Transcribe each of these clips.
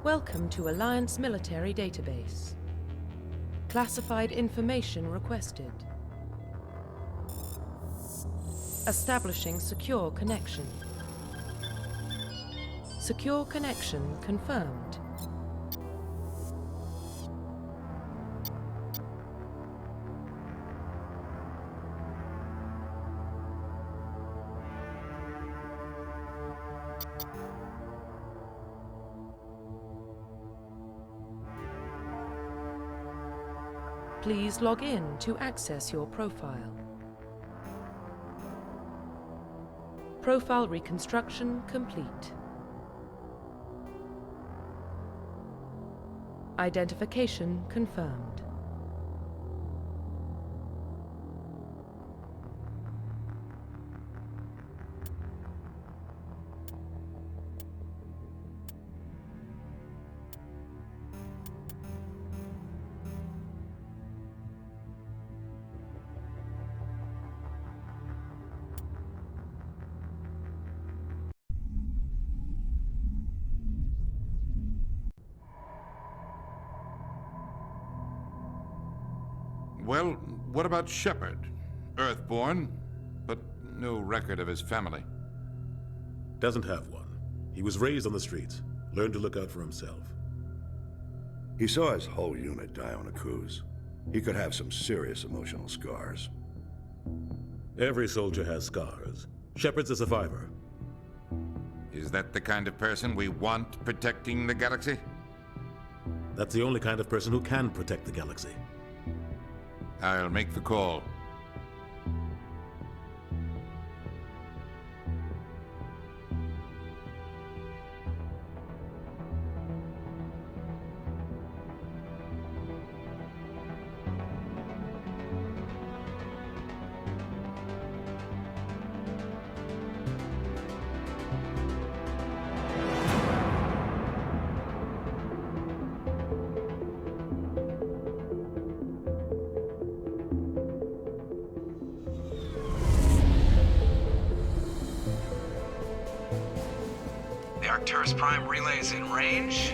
Welcome to Alliance Military Database. Classified information requested. Establishing secure connection. Secure connection confirmed. Please log in to access your profile. Profile reconstruction complete. Identification confirmed. Well, what about Shepard? Earthborn, but no record of his family. Doesn't have one. He was raised on the streets, learned to look out for himself. He saw his whole unit die on a cruise. He could have some serious emotional scars. Every soldier has scars. Shepard's a survivor. Is that the kind of person we want protecting the galaxy? That's the only kind of person who can protect the galaxy. I'll make the call. Arcturus Prime relay is in range.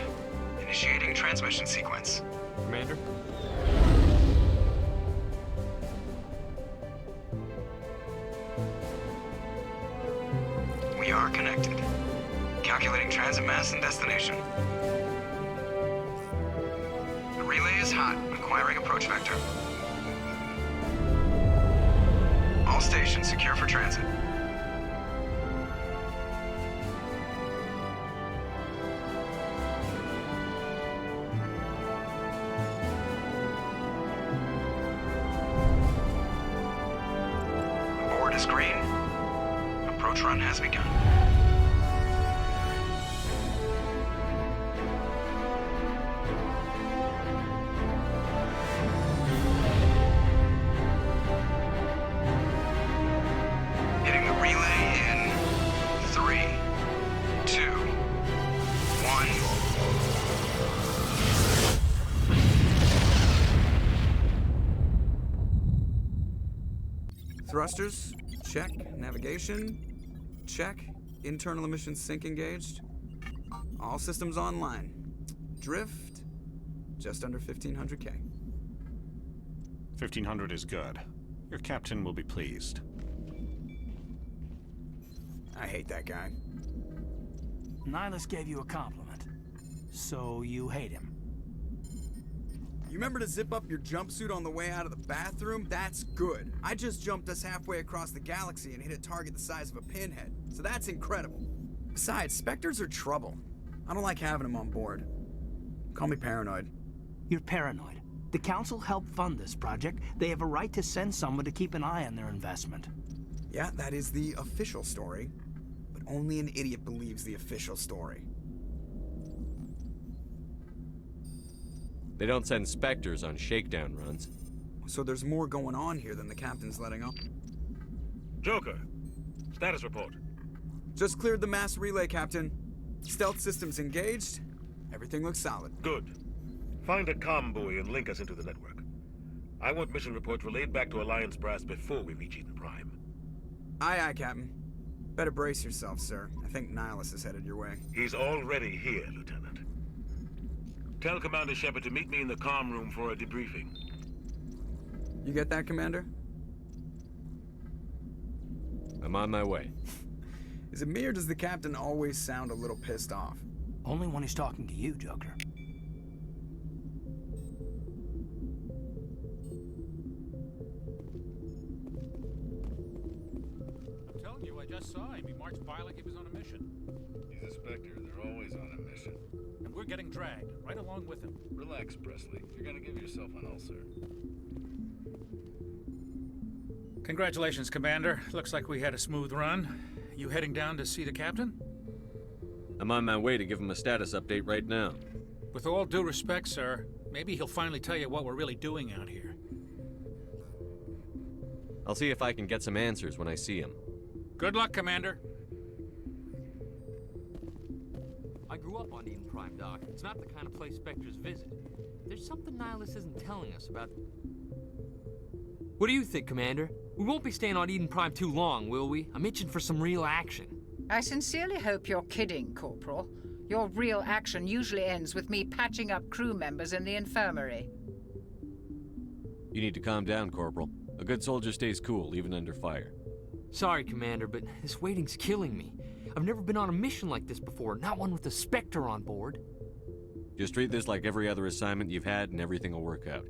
Initiating transmission sequence. Commander? We are connected. Calculating transit mass and destination. The relay is hot, acquiring approach vector. All stations secure for transit. Green. Approach run has begun. Hitting the relay in 3, 2, 1. Thrusters. Check. Navigation. Check. Internal emissions sync engaged. All systems online. Drift. Just under 1500K. 1500 is good. Your captain will be pleased. I hate that guy. Nihilus gave you a compliment. So you hate him. You remember to zip up your jumpsuit on the way out of the bathroom? That's good. I just jumped us halfway across the galaxy and hit a target the size of a pinhead. So that's incredible. Besides, Spectres are trouble. I don't like having them on board. Call me paranoid. You're paranoid. The Council helped fund this project. They have a right to send someone to keep an eye on their investment. Yeah, that is the official story. But only an idiot believes the official story. They don't send Spectres on shakedown runs. So there's more going on here than the captain's letting on. Joker, status report. Just cleared the mass relay, Captain. Stealth systems engaged. Everything looks solid. Good. Find a comm buoy and link us into the network. I want mission reports relayed back to Alliance Brass before we reach Eden Prime. Aye, aye, Captain. Better brace yourself, sir. I think Nihilus is headed your way. He's already here, Lieutenant. Tell Commander Shepard to meet me in the comm room for a debriefing. You get that, Commander? I'm on my way. Is it me or does the captain always sound a little pissed off? Only when he's talking to you, Joker. I'm telling you, I just saw him. He marched by like he was on a mission. He's a Spectre. They're always on a mission. And we're getting dragged, right along with him. Relax, Presley. You're gonna give yourself an ulcer. Congratulations, Commander. Looks like we had a smooth run. You heading down to see the captain? I'm on my way to give him a status update right now. With all due respect, sir, maybe he'll finally tell you what we're really doing out here. I'll see if I can get some answers when I see him. Good luck, Commander. I grew up on Eden Prime, Doc. It's not the kind of place Spectres visit. There's something Nihilus isn't telling us about... What do you think, Commander? We won't be staying on Eden Prime too long, will we? I'm itching for some real action. I sincerely hope you're kidding, Corporal. Your real action usually ends with me patching up crew members in the infirmary. You need to calm down, Corporal. A good soldier stays cool, even under fire. Sorry, Commander, but this waiting's killing me. I've never been on a mission like this before, not one with a Spectre on board. Just treat this like every other assignment you've had and everything will work out.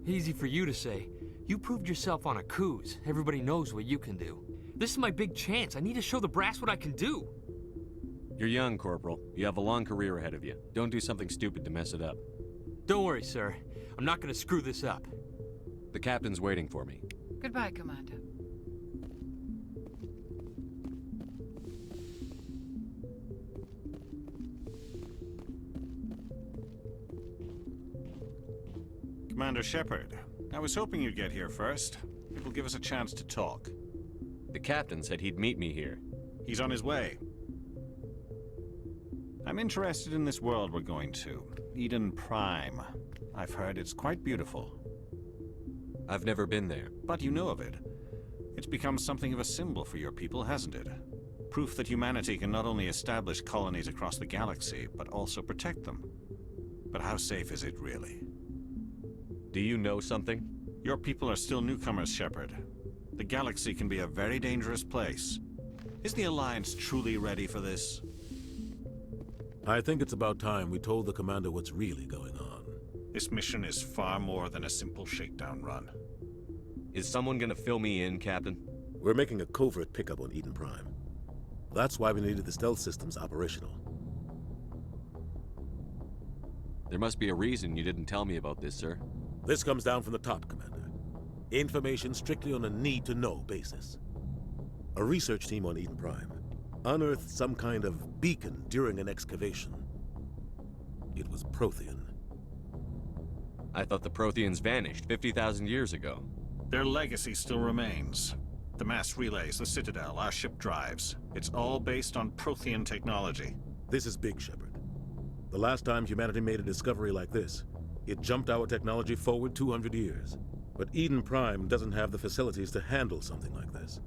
Easy for you to say. You proved yourself on a cruise. Everybody knows what you can do. This is my big chance. I need to show the brass what I can do. You're young, Corporal. You have a long career ahead of you. Don't do something stupid to mess it up. Don't worry, sir. I'm not gonna screw this up. The captain's waiting for me. Goodbye, Commander. Commander Shepard, I was hoping you'd get here first. It will give us a chance to talk. The captain said he'd meet me here. He's on his way. I'm interested in this world we're going to, Eden Prime. I've heard it's quite beautiful. I've never been there. But you know of it. It's become something of a symbol for your people, hasn't it? Proof that humanity can not only establish colonies across the galaxy, but also protect them. But how safe is it, really? Do you know something? Your people are still newcomers, Shepard. The galaxy can be a very dangerous place. Is the Alliance truly ready for this? I think it's about time we told the Commander what's really going on. This mission is far more than a simple shakedown run. Is someone gonna fill me in, Captain? We're making a covert pickup on Eden Prime. That's why we needed the stealth systems operational. There must be a reason you didn't tell me about this, sir. This comes down from the top, Commander. Information strictly on a need-to-know basis. A research team on Eden Prime unearthed some kind of beacon during an excavation. It was Prothean. I thought the Protheans vanished 50,000 years ago. Their legacy still remains. The mass relays, the Citadel, our ship drives. It's all based on Prothean technology. This is big, Shepard. The last time humanity made a discovery like this, it jumped our technology forward 200 years. But Eden Prime doesn't have the facilities to handle something like this.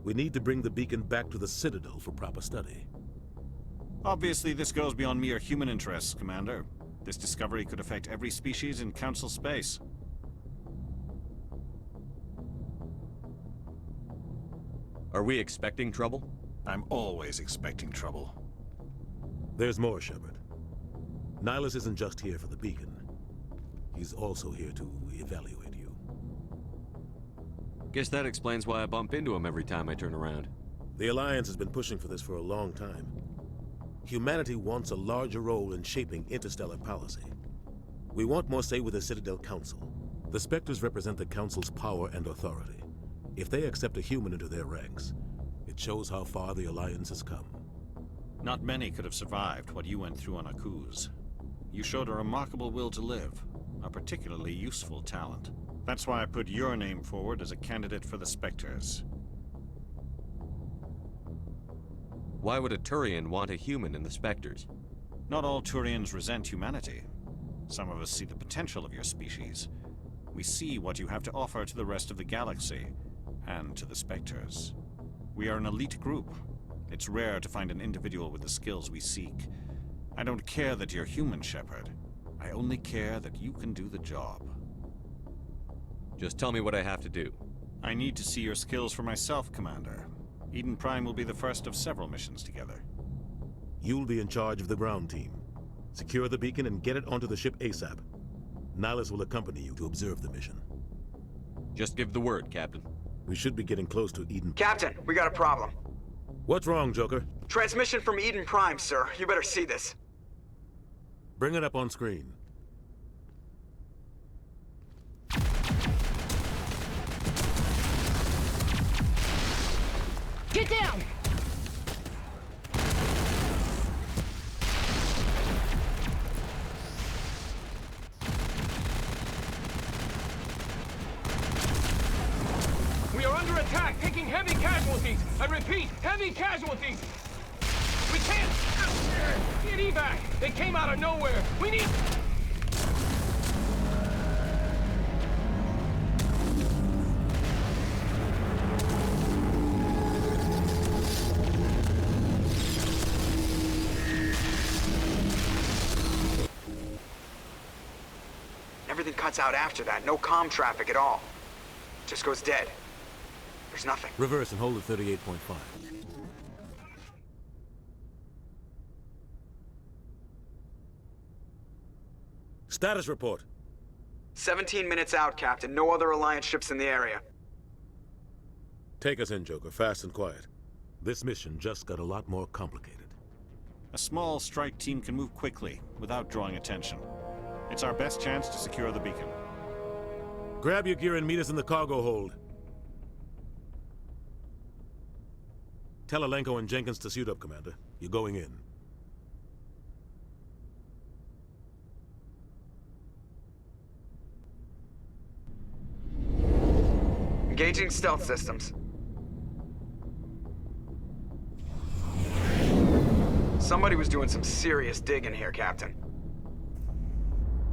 We need to bring the beacon back to the Citadel for proper study. Obviously, this goes beyond mere human interests, Commander. This discovery could affect every species in Council space. Are we expecting trouble? I'm always expecting trouble. There's more, Shepard. Nihilus isn't just here for the beacon. He's also here to evaluate you. Guess that explains why I bump into him every time I turn around. The Alliance has been pushing for this for a long time. Humanity wants a larger role in shaping interstellar policy. We want more say with the Citadel Council. The Spectres represent the Council's power and authority. If they accept a human into their ranks, it shows how far the Alliance has come. Not many could have survived what you went through on Akuz. You showed a remarkable will to live, a particularly useful talent. That's why I put your name forward as a candidate for the Spectres. Why would a Turian want a human in the Spectres? Not all Turians resent humanity. Some of us see the potential of your species. We see what you have to offer to the rest of the galaxy, and to the Spectres. We are an elite group. It's rare to find an individual with the skills we seek. I don't care that you're human, Shepard. I only care that you can do the job. Just tell me what I have to do. I need to see your skills for myself, Commander. Eden Prime will be the first of several missions together. You'll be in charge of the ground team. Secure the beacon and get it onto the ship ASAP. Nihilus will accompany you to observe the mission. Just give the word, Captain. We should be getting close to Eden. Captain, we got a problem. What's wrong, Joker? Transmission from Eden Prime, sir. You better see this. Bring it up on screen. Get down! We are under attack, taking heavy casualties. I repeat, heavy casualties. We can't get evac. They came out of nowhere. We need... Everything cuts out after that. No comm traffic at all. Just goes dead. There's nothing. Reverse and hold at 38.5. Status report. 17 minutes out, Captain. No other Alliance ships in the area. Take us in, Joker, fast and quiet. This mission just got a lot more complicated. A small strike team can move quickly, without drawing attention. It's our best chance to secure the beacon. Grab your gear and meet us in the cargo hold. Tell Alenko and Jenkins to suit up, Commander. You're going in. Engaging stealth systems. Somebody was doing some serious digging here, Captain.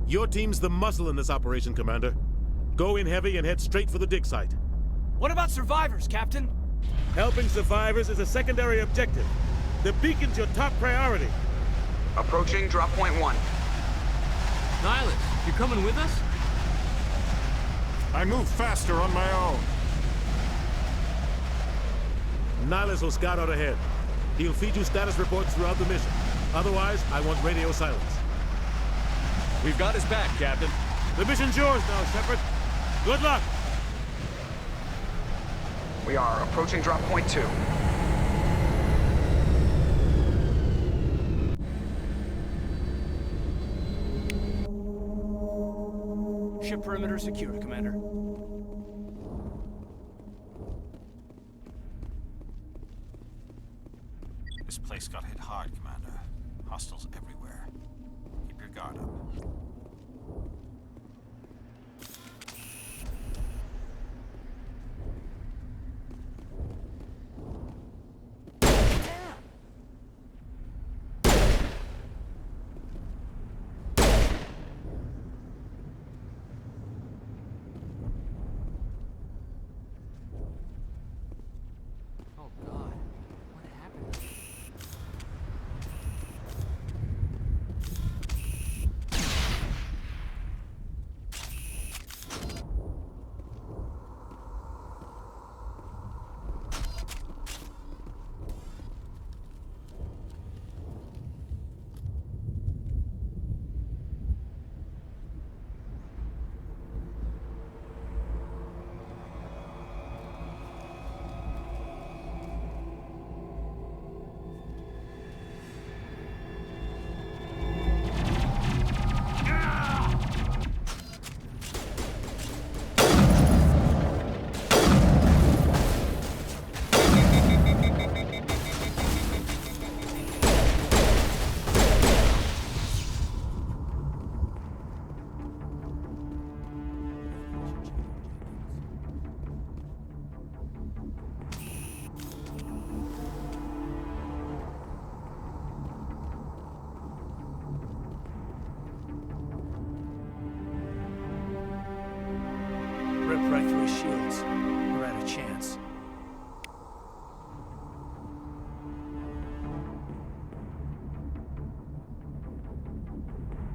Your team's the muscle in this operation, Commander. Go in heavy and head straight for the dig site. What about survivors, Captain? Helping survivors is a secondary objective. The beacon's your top priority. Approaching drop point 1. Nihilus, you coming with us? I move faster on my own. Nihilus will scout out ahead. He'll feed you status reports throughout the mission. Otherwise, I want radio silence. We've got his back, Captain. The mission's yours now, Shepard. Good luck! We are approaching drop point 2. Ship perimeter secure, Commander. This place got hit hard, Commander. Hostiles everywhere. Keep your guard up. Oh God, what happened?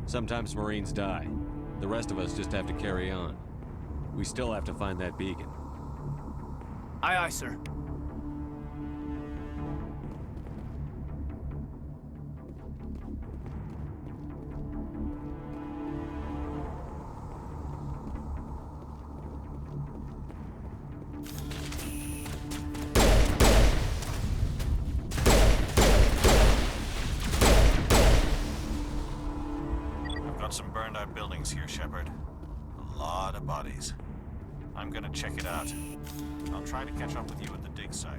Sometimes Marines die. The rest of us just have to carry on. We still have to find that beacon. Aye, aye, sir. I've got some burned out buildings here, Shepard. A lot of bodies. I'm gonna check it out. I'll try to catch up with you at the dig site.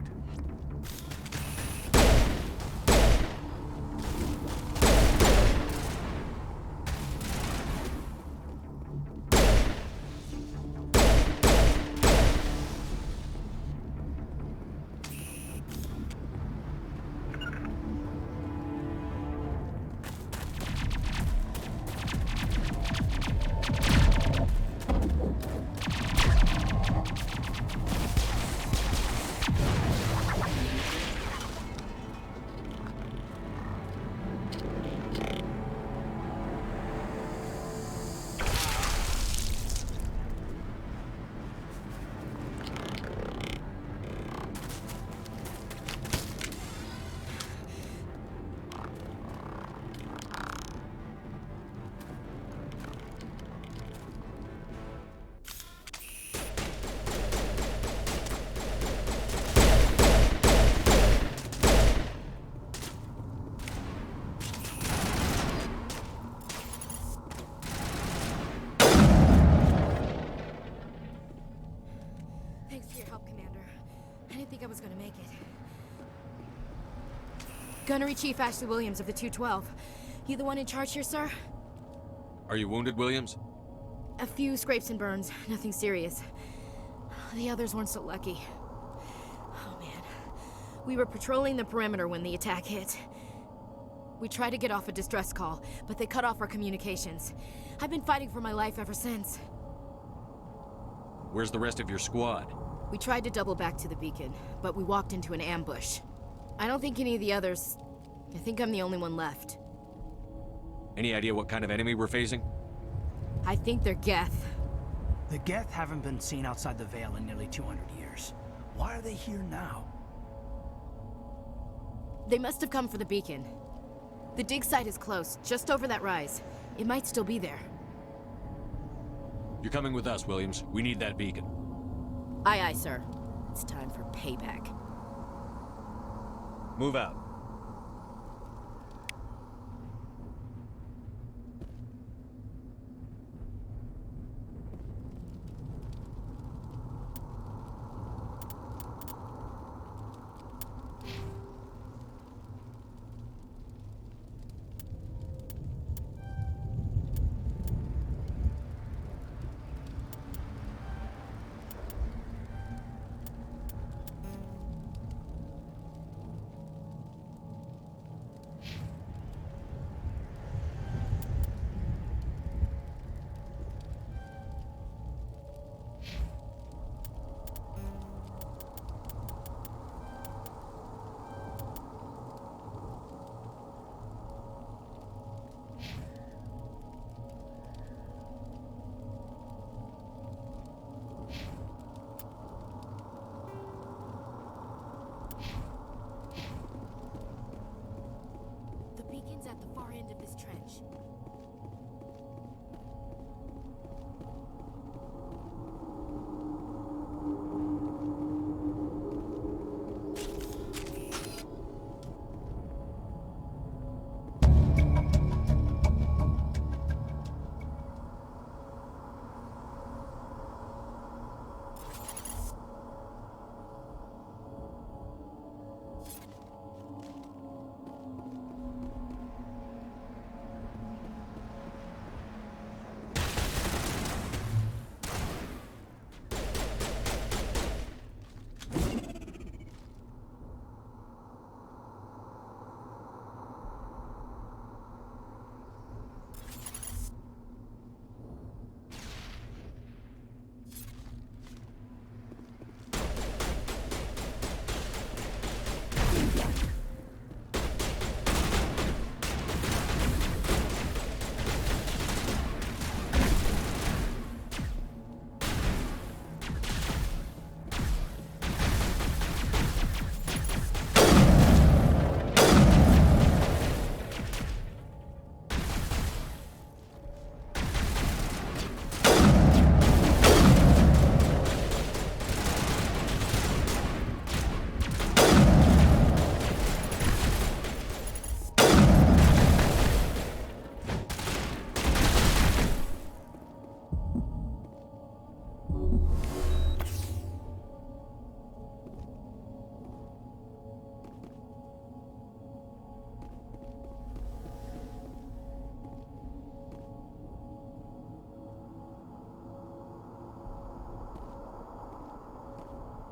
Thanks for your help, Commander. I didn't think I was gonna make it. Gunnery Chief Ashley Williams of the 212. You the one in charge here, sir? Are you wounded, Williams? A few scrapes and burns, nothing serious. The others weren't so lucky. Oh man. We were patrolling the perimeter when the attack hit. We tried to get off a distress call, but they cut off our communications. I've been fighting for my life ever since. Where's the rest of your squad? We tried to double back to the beacon, but we walked into an ambush. I don't think any of the others... I think I'm the only one left. Any idea what kind of enemy we're facing? I think they're Geth. The Geth haven't been seen outside the Veil in nearly 200 years. Why are they here now? They must have come for the beacon. The dig site is close, just over that rise. It might still be there. You're coming with us, Williams. We need that beacon. Aye, aye, sir. It's time for payback. Move out.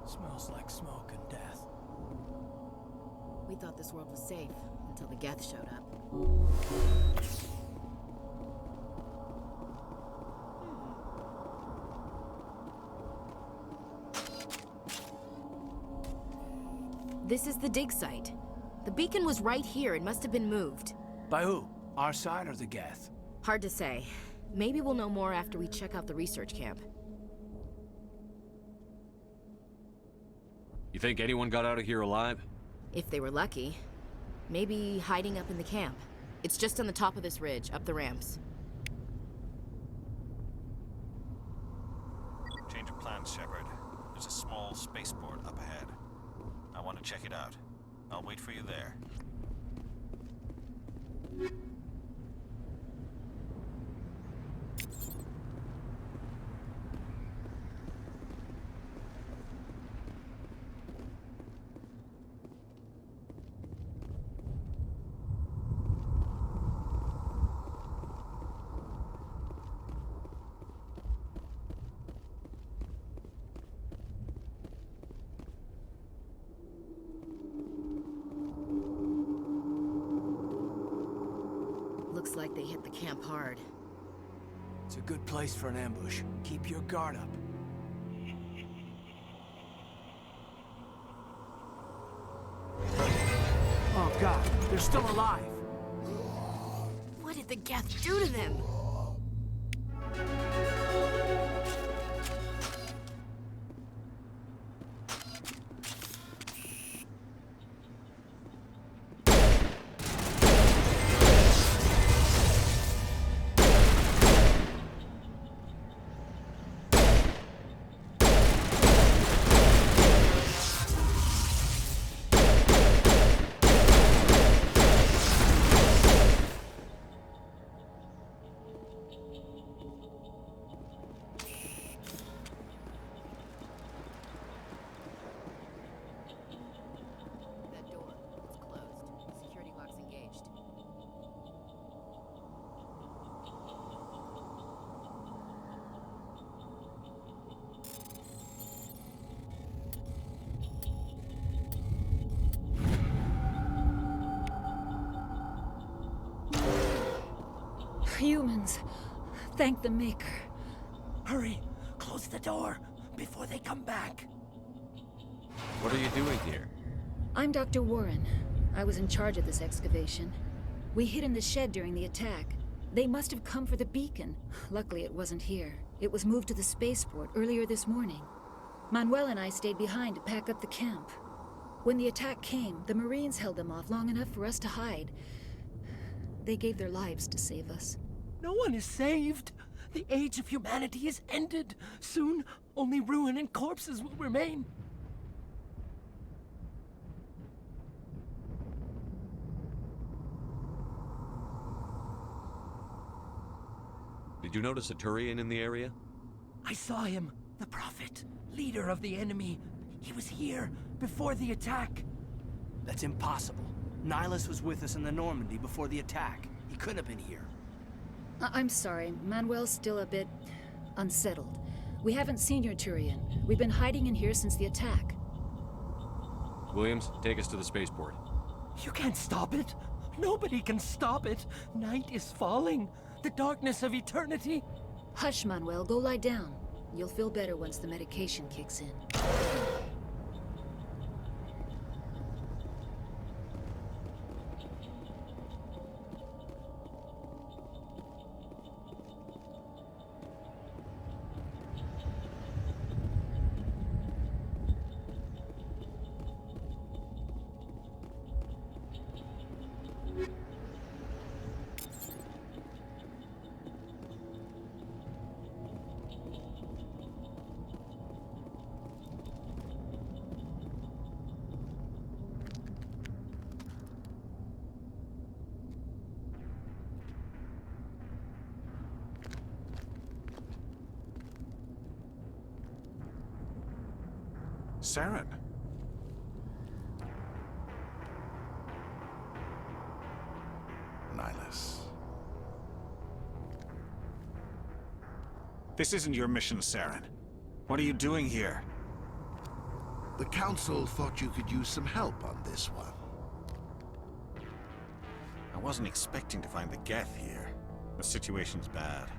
Smells like smoke and death. We thought this world was safe until the Geth showed up. This is the dig site. The beacon was right here. It must have been moved. By who? Our side or the Geth? Hard to say. Maybe we'll know more after we check out the research camp. You think anyone got out of here alive? If they were lucky. Maybe hiding up in the camp. It's just on the top of this ridge, up the ramps. Change of plans, Shepard. There's a small spaceport up ahead. I want to check it out. I'll wait for you there. Looks like they hit the camp hard. It's a good place for an ambush. Keep your guard up. Oh god, they're still alive! What did the Geth do to them? Humans. Thank the Maker. Hurry! Close the door before they come back. What are you doing here? I'm Dr. Warren. I was in charge of this excavation. We hid in the shed during the attack. They must have come for the beacon. Luckily, it wasn't here. It was moved to the spaceport earlier this morning. Manuel and I stayed behind to pack up the camp. When the attack came, the Marines held them off long enough for us to hide. They gave their lives to save us. No one is saved. The age of humanity is ended. Soon, only ruin and corpses will remain. Did you notice a Turian in the area? I saw him, the Prophet, leader of the enemy. He was here before the attack. That's impossible. Nihilus was with us in the Normandy before the attack. He couldn't have been here. I'm sorry. Manuel's still a bit unsettled. We haven't seen your Turian. We've been hiding in here since the attack. Williams, take us to the spaceport. You can't stop it. Nobody can stop it. Night is falling. The darkness of eternity. Hush, Manuel. Go lie down. You'll feel better once the medication kicks in. Saren. Nihilus. This isn't your mission, Saren. What are you doing here? The Council thought you could use some help on this one. I wasn't expecting to find the Geth here. The situation's bad.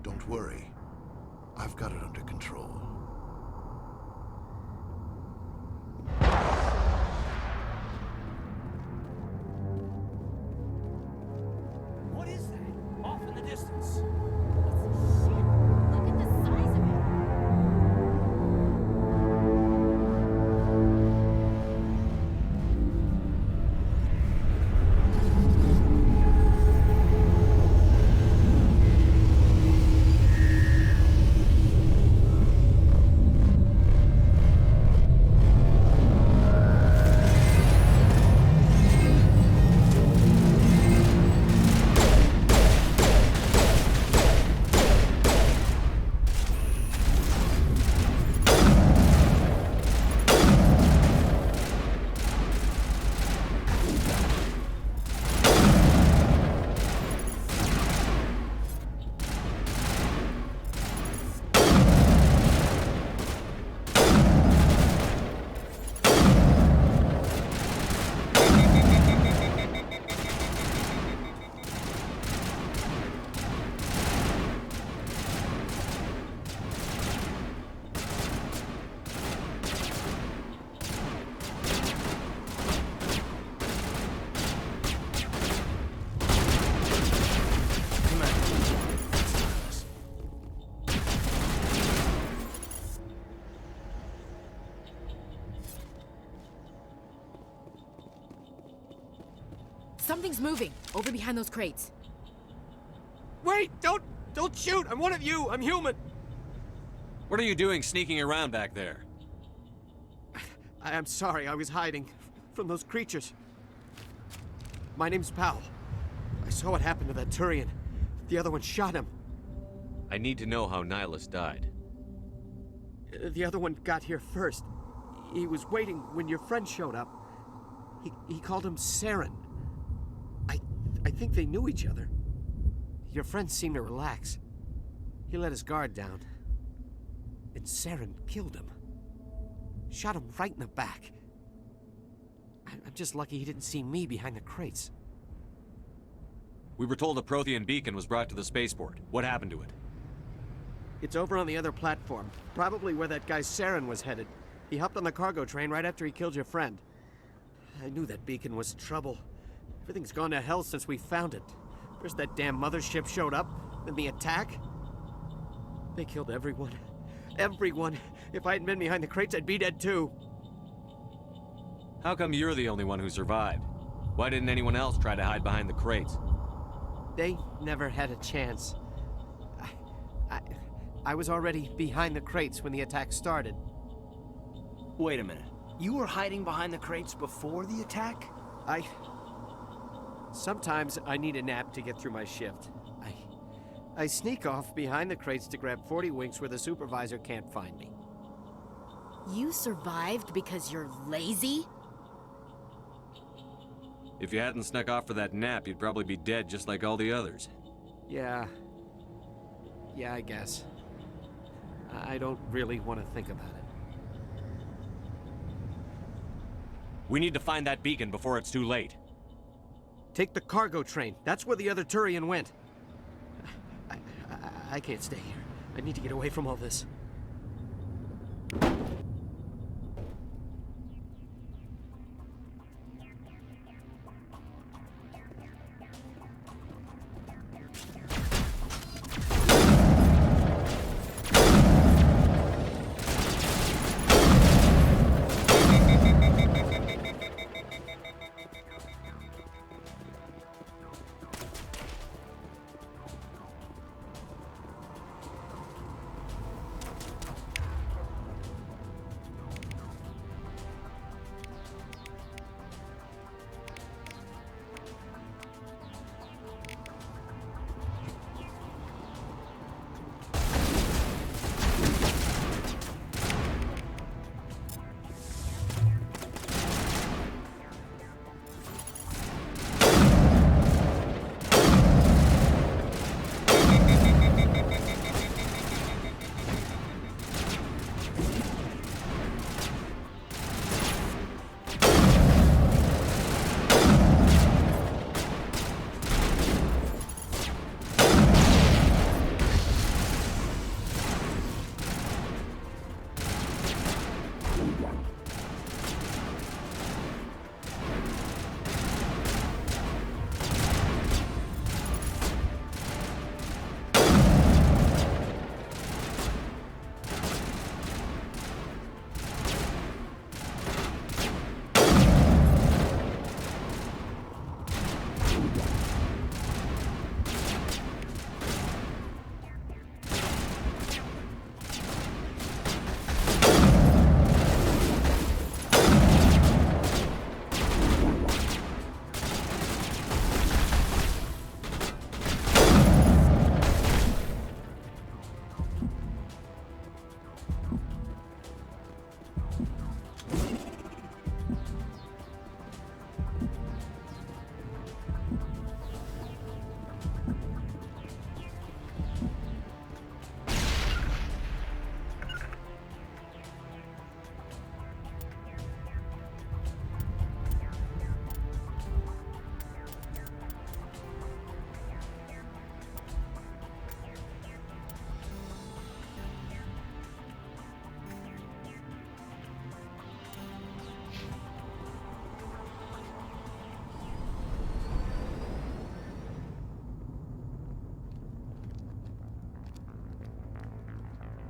Don't worry. I've got it under control. What is that? Off in the distance. Something's moving, over behind those crates. Wait! Don't shoot! I'm one of you! I'm human! What are you doing sneaking around back there? I'm sorry, I was hiding from those creatures. My name's Powell. I saw what happened to that Turian. The other one shot him. I need to know how Nihilus died. The other one got here first. He was waiting when your friend showed up. He called him Saren. I think they knew each other. Your friend seemed to relax. He let his guard down. And Saren killed him. Shot him right in the back. I'm just lucky he didn't see me behind the crates. We were told a Prothean beacon was brought to the spaceport. What happened to it? It's over on the other platform. Probably where that guy Saren was headed. He hopped on the cargo train right after he killed your friend. I knew that beacon was trouble. Everything's gone to hell since we found it. First that damn mothership showed up, then the attack. They killed everyone. Everyone. If I hadn't been behind the crates, I'd be dead too. How come you're the only one who survived? Why didn't anyone else try to hide behind the crates? They never had a chance. I was already behind the crates when the attack started. Wait a minute. You were hiding behind the crates before the attack? Sometimes I need a nap to get through my shift. I sneak off behind the crates to grab 40 winks where the supervisor can't find me. You survived because you're lazy? If you hadn't snuck off for that nap, you'd probably be dead just like all the others. Yeah, I guess. I don't really want to think about it. We need to find that beacon before it's too late. Take the cargo train. That's where the other Turian went. I can't stay here. I need to get away from all this.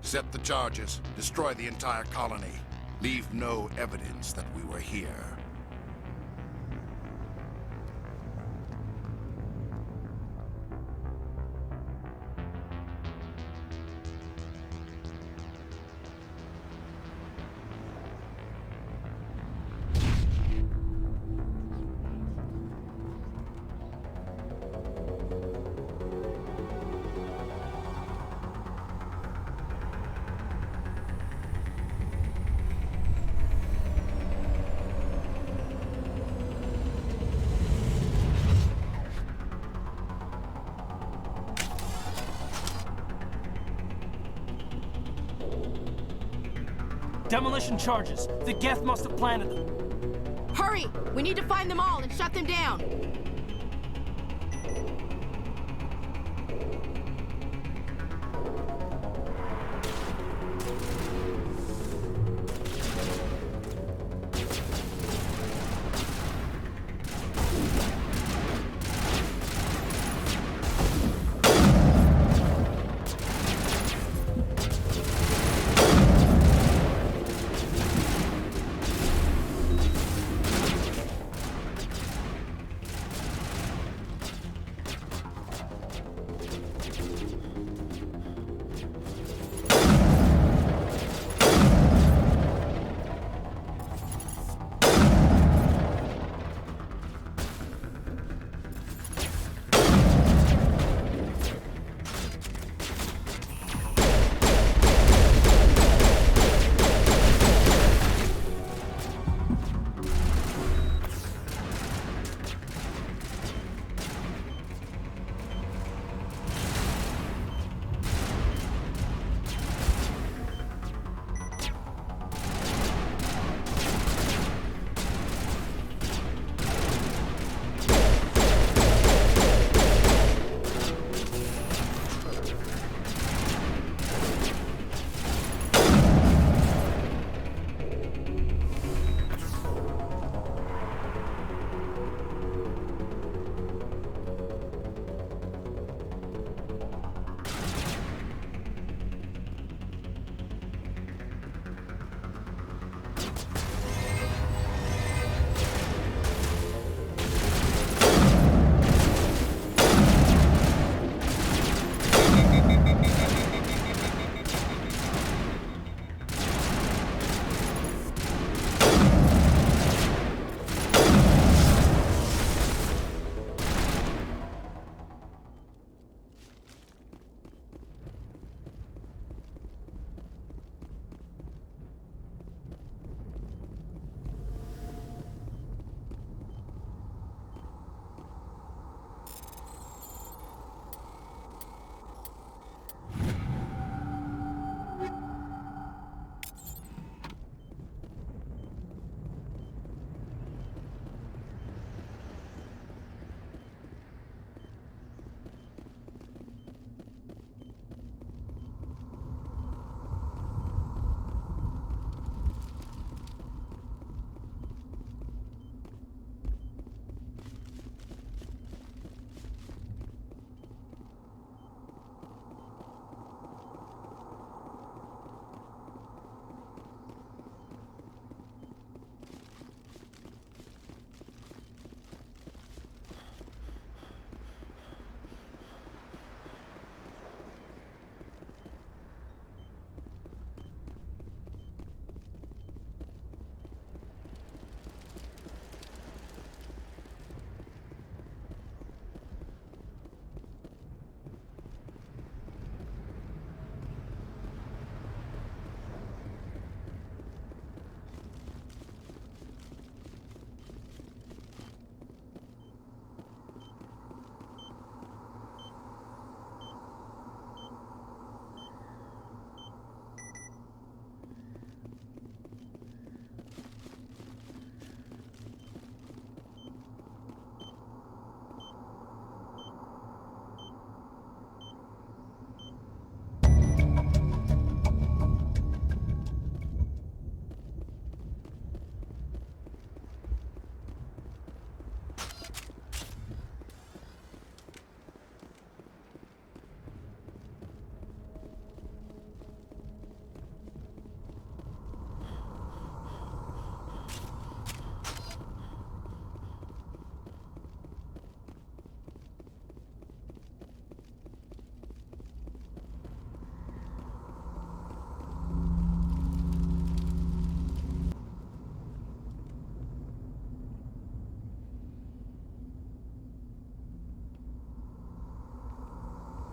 Set the charges. Destroy the entire colony. Leave no evidence that we were here. Demolition charges. The Geth must have planted them. Hurry! We need to find them all and shut them down.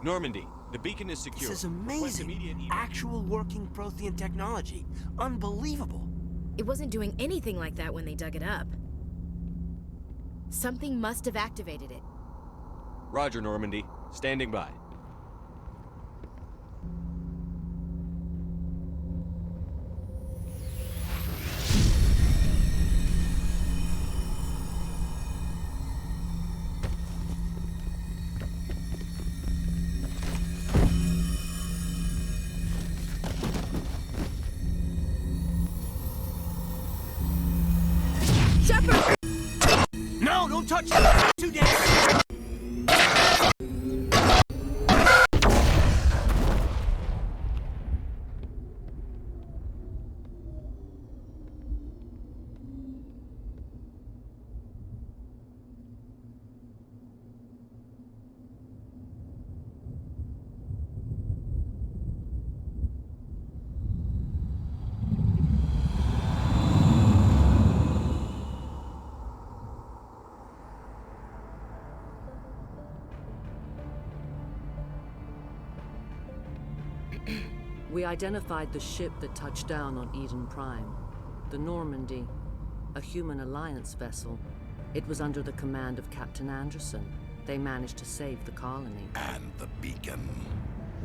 Normandy, the beacon is secure. This is amazing. Actual working Prothean technology. Unbelievable. It wasn't doing anything like that when they dug it up. Something must have activated it. Roger, Normandy. Standing by. No, don't touch it! Too damn. We identified the ship that touched down on Eden Prime. The Normandy, a human alliance vessel. It was under the command of Captain Anderson. They managed to save the colony. And the beacon.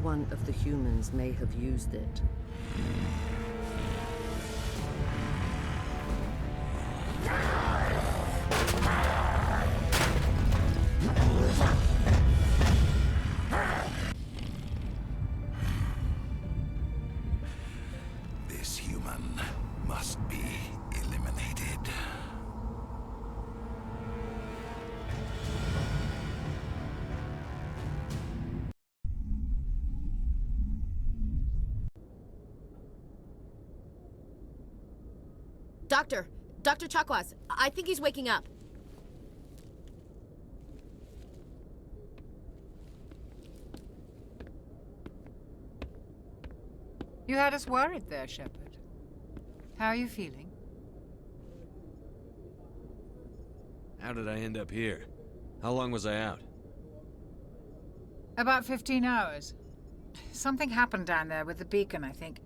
One of the humans may have used it. This human must be eliminated. Dr. Chakwas, I think he's waking up. You had us worried there, Shepard. How are you feeling? How did I end up here? How long was I out? About 15 hours. Something happened down there with the beacon, I think.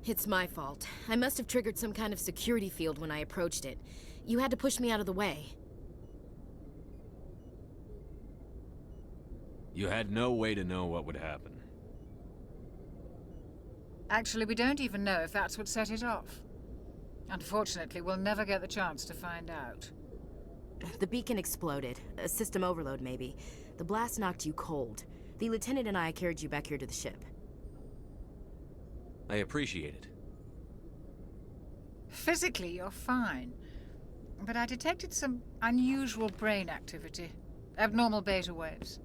It's my fault. I must have triggered some kind of security field when I approached it. You had to push me out of the way. You had no way to know what would happen. Actually, we don't even know if that's what set it off. Unfortunately, we'll never get the chance to find out. The beacon exploded. A system overload, maybe. The blast knocked you cold. The lieutenant and I carried you back here to the ship. I appreciate it. Physically, you're fine. But I detected some unusual brain activity. Abnormal beta waves.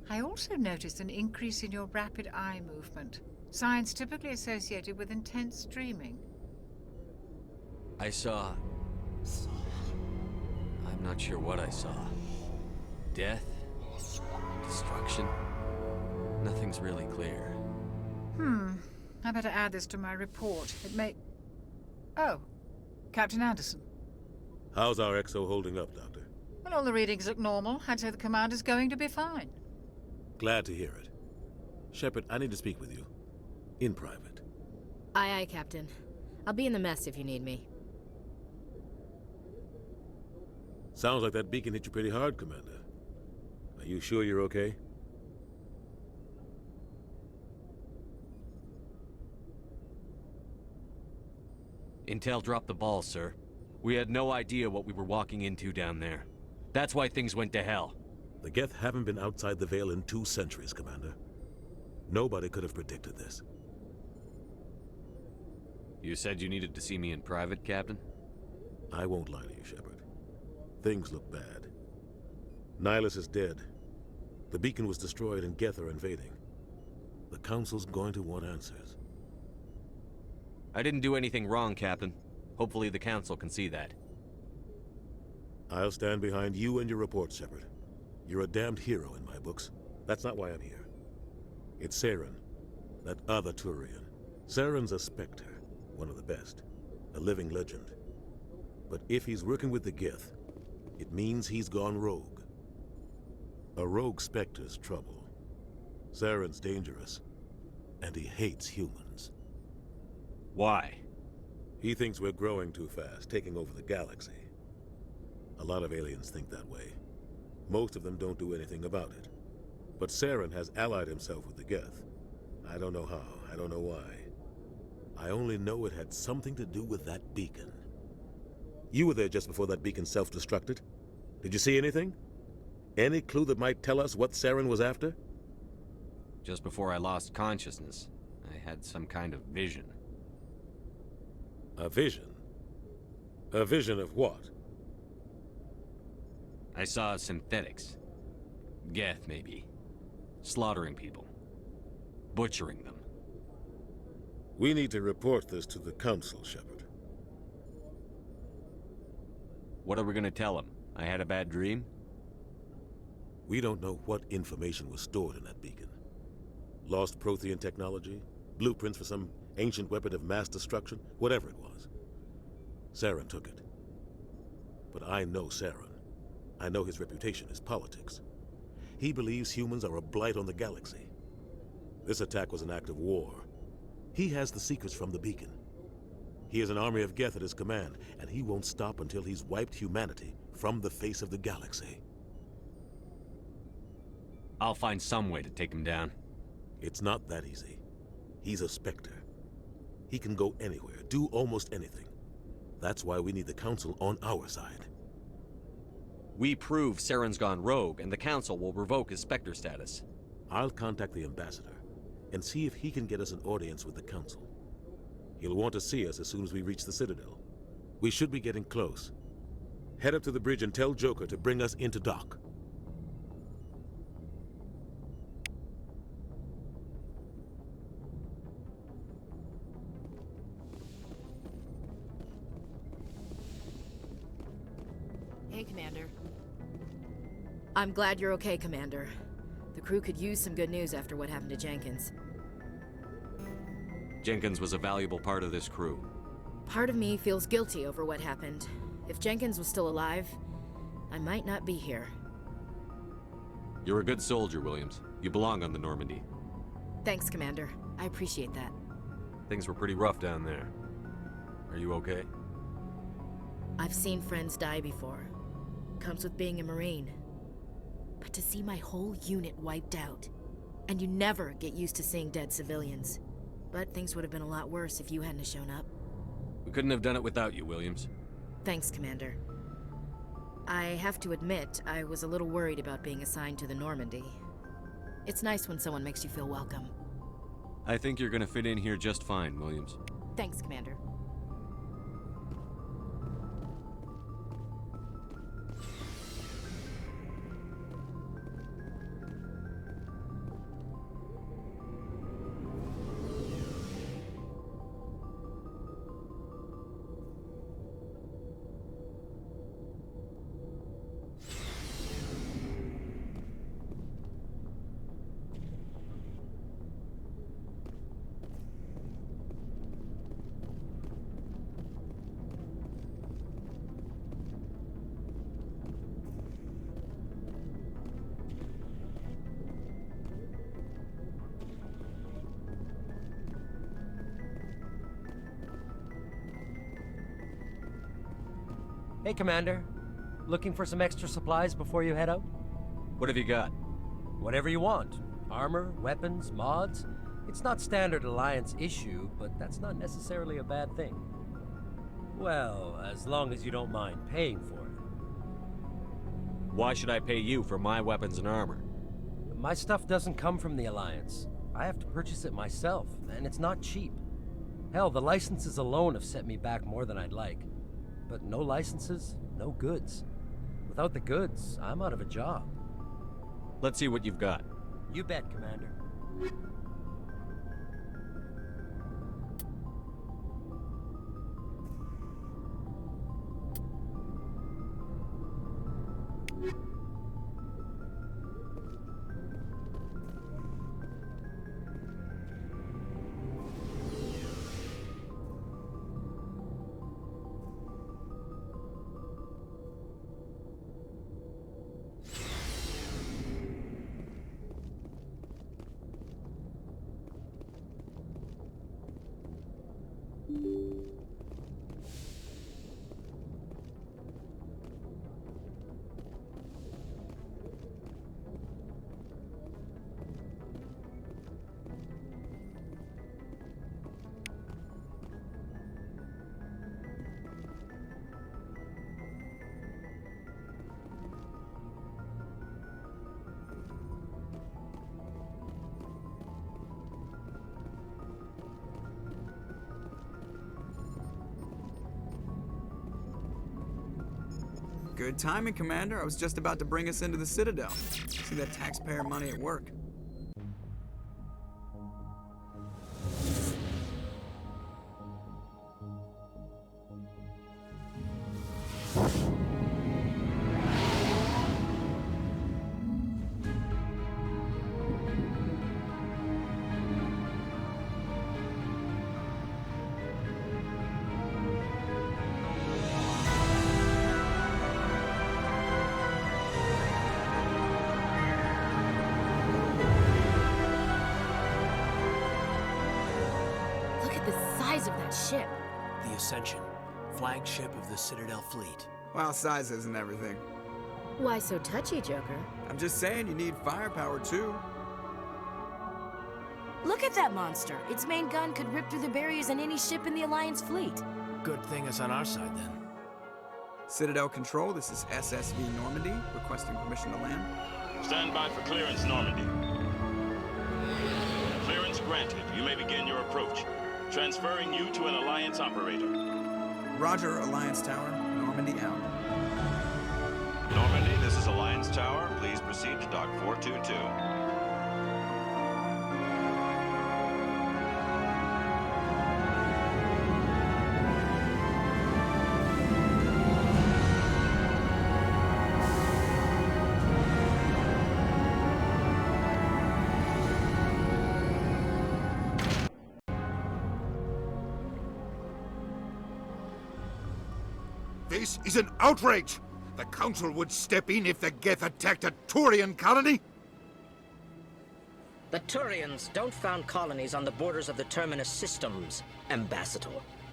I also noticed an increase in your rapid eye movement. Signs typically associated with intense dreaming. I saw... I'm not sure what I saw. Death? Destruction? Nothing's really clear. I better add this to my report. It may... Oh, Captain Anderson. How's our XO holding up, Doctor? Well, all the readings look normal. I'd say the commander's going to be fine. Glad to hear it. Shepard, I need to speak with you. In private. Aye, Captain. I'll be in the mess if you need me. Sounds like that beacon hit you pretty hard, Commander. Are you sure you're okay? Intel dropped the ball, sir. We had no idea what we were walking into down there. That's why things went to hell. The Geth haven't been outside the Veil in 2 centuries, Commander. Nobody could have predicted this. You said you needed to see me in private, Captain? I won't lie to you, Shepard. Things look bad. Nihilus is dead. The beacon was destroyed and Geth are invading. The Council's going to want answers. I didn't do anything wrong, Captain. Hopefully the Council can see that. I'll stand behind you and your report, Shepard. You're a damned hero in my books. That's not why I'm here. It's Saren, that other Turian. Saren's a Spectre, one of the best. A living legend. But if he's working with the Geth, it means he's gone rogue. A rogue Spectre's trouble. Saren's dangerous, and he hates humans. Why? He thinks we're growing too fast, taking over the galaxy. A lot of aliens think that way. Most of them don't do anything about it. But Saren has allied himself with the Geth. I don't know how, I don't know why. I only know it had something to do with that beacon. You were there just before that beacon self-destructed. Did you see anything? Any clue that might tell us what Saren was after? Just before I lost consciousness, I had some kind of vision. A vision? A vision of what? I saw synthetics. Geth, maybe. Slaughtering people. Butchering them. We need to report this to the Council, Shepard. What are we gonna tell them? I had a bad dream? We don't know what information was stored in that beacon. Lost Prothean technology? Blueprints for some ancient weapon of mass destruction? Whatever it was. Saren took it. But I know Saren. I know his reputation is politics. He believes humans are a blight on the galaxy. This attack was an act of war. He has the secrets from the beacon. He has an army of Geth at his command, and he won't stop until he's wiped humanity from the face of the galaxy. I'll find some way to take him down. It's not that easy. He's a Spectre. He can go anywhere, do almost anything. That's why we need the Council on our side. We prove Saren's gone rogue, and the Council will revoke his Spectre status. I'll contact the Ambassador and see if he can get us an audience with the Council. He'll want to see us as soon as we reach the Citadel. We should be getting close. Head up to the bridge and tell Joker to bring us into dock. Hey, Commander. I'm glad you're okay, Commander. The crew could use some good news after what happened to Jenkins. Jenkins was a valuable part of this crew. Part of me feels guilty over what happened. If Jenkins was still alive, I might not be here. You're a good soldier, Williams. You belong on the Normandy. Thanks, Commander. I appreciate that. Things were pretty rough down there. Are you okay? I've seen friends die before. Comes with being a Marine. But to see my whole unit wiped out, and you never get used to seeing dead civilians. But things would have been a lot worse if you hadn't shown up. We couldn't have done it without you, Williams. Thanks, Commander. I have to admit, I was a little worried about being assigned to the Normandy. It's nice when someone makes you feel welcome. I think you're gonna fit in here just fine, Williams. Thanks, Commander. Hey, Commander. Looking for some extra supplies before you head out? What have you got? Whatever you want. Armor, weapons, mods. It's not standard Alliance issue, but that's not necessarily a bad thing. Well, as long as you don't mind paying for it. Why should I pay you for my weapons and armor? My stuff doesn't come from the Alliance. I have to purchase it myself, and it's not cheap. Hell, the licenses alone have set me back more than I'd like. But no licenses, no goods. Without the goods, I'm out of a job. Let's see what you've got. You bet, Commander. Good timing, Commander. I was just about to bring us into the Citadel. See that taxpayer money at work. Look at the size of that ship. The Ascension, flagship of the Citadel fleet. Well, size isn't everything. Why so touchy, Joker? I'm just saying you need firepower too. Look at that monster. Its main gun could rip through the barriers in any ship in the Alliance fleet. Good thing it's on our side then. Citadel Control, this is SSV Normandy, requesting permission to land. Stand by for clearance, Normandy. Clearance granted. You may begin your approach. Transferring you to an Alliance operator. Roger, Alliance Tower. Normandy out. Normandy, this is Alliance Tower. Please proceed to Dock 422. This is an outrage! The Council would step in if the Geth attacked a Turian colony? The Turians don't found colonies on the borders of the Terminus systems, Ambassador.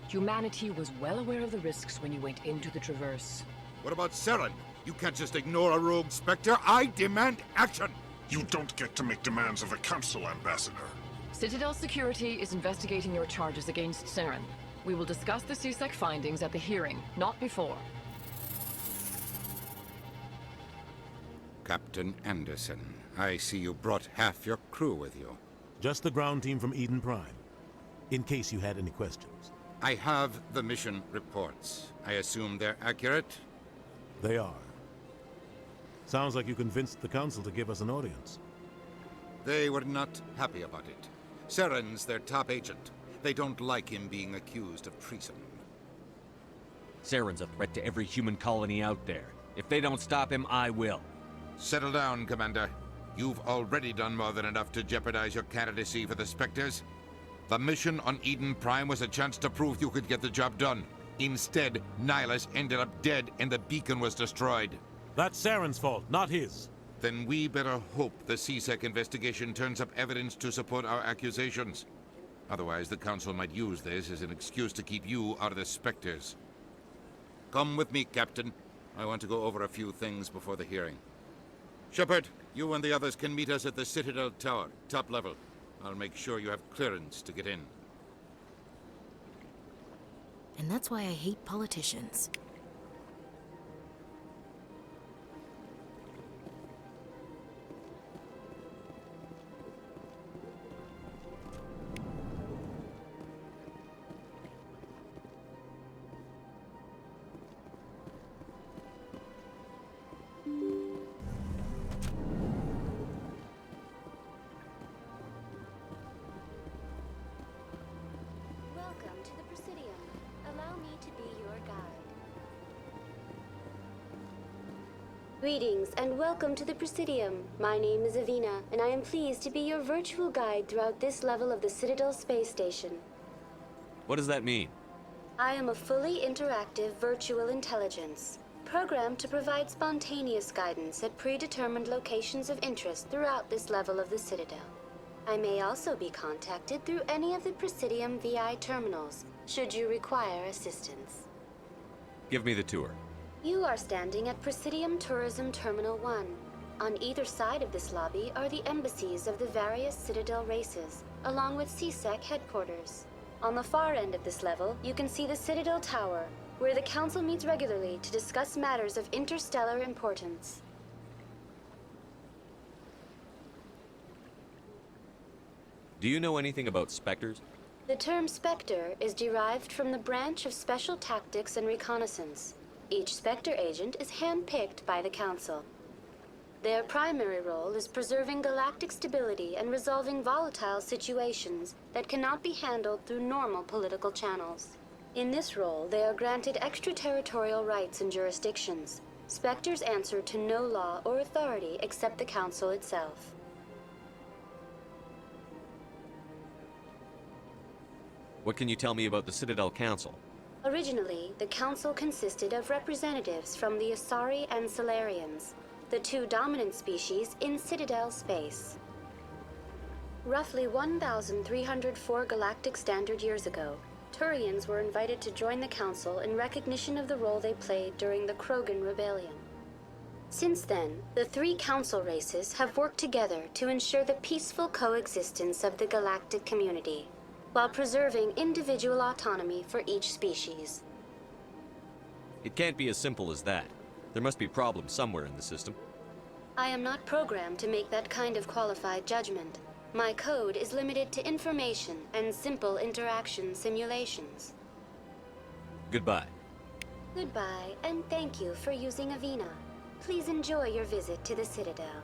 Humanity was well aware of the risks when you went into the Traverse. What about Saren? You can't just ignore a rogue Spectre. I demand action! You don't get to make demands of a Council, Ambassador. Citadel Security is investigating your charges against Saren. We will discuss the CSEC findings at the hearing, not before. Captain Anderson, I see you brought half your crew with you. Just the ground team from Eden Prime, in case you had any questions. I have the mission reports. I assume they're accurate? They are. Sounds like you convinced the Council to give us an audience. They were not happy about it. Saren's their top agent. They don't like him being accused of treason. Saren's a threat to every human colony out there. If they don't stop him, I will. Settle down, Commander. You've already done more than enough to jeopardize your candidacy for the Spectres. The mission on Eden Prime was a chance to prove you could get the job done. Instead, Nihilus ended up dead and the beacon was destroyed. That's Saren's fault, not his. Then we better hope the CSEC investigation turns up evidence to support our accusations. Otherwise, the Council might use this as an excuse to keep you out of the Spectres. Come with me, Captain. I want to go over a few things before the hearing. Shepard, you and the others can meet us at the Citadel Tower, top level. I'll make sure you have clearance to get in. And that's why I hate politicians. Welcome to the Presidium. Allow me to be your guide. Greetings and welcome to the Presidium. My name is Avina, and I am pleased to be your virtual guide throughout this level of the Citadel space station. What does that mean? I am a fully interactive virtual intelligence, programmed to provide spontaneous guidance at predetermined locations of interest throughout this level of the Citadel. I may also be contacted through any of the Presidium VI terminals, should you require assistance. Give me the tour. You are standing at Presidium Tourism Terminal 1. On either side of this lobby are the embassies of the various Citadel races, along with CSEC headquarters. On the far end of this level, you can see the Citadel Tower, where the Council meets regularly to discuss matters of interstellar importance. Do you know anything about Spectres? The term Spectre is derived from the branch of Special Tactics and Reconnaissance. Each Spectre agent is handpicked by the Council. Their primary role is preserving galactic stability and resolving volatile situations that cannot be handled through normal political channels. In this role, they are granted extraterritorial rights and jurisdictions. Spectres answer to no law or authority except the Council itself. What can you tell me about the Citadel Council? Originally, the Council consisted of representatives from the Asari and Solarians, the two dominant species in Citadel space. Roughly 1,304 galactic standard years ago, Turians were invited to join the Council in recognition of the role they played during the Krogan Rebellion. Since then, the three Council races have worked together to ensure the peaceful coexistence of the galactic community, while preserving individual autonomy for each species. It can't be as simple as that. There must be problems somewhere in the system. I am not programmed to make that kind of qualified judgment. My code is limited to information and simple interaction simulations. Goodbye. Goodbye, and thank you for using Avina. Please enjoy your visit to the Citadel.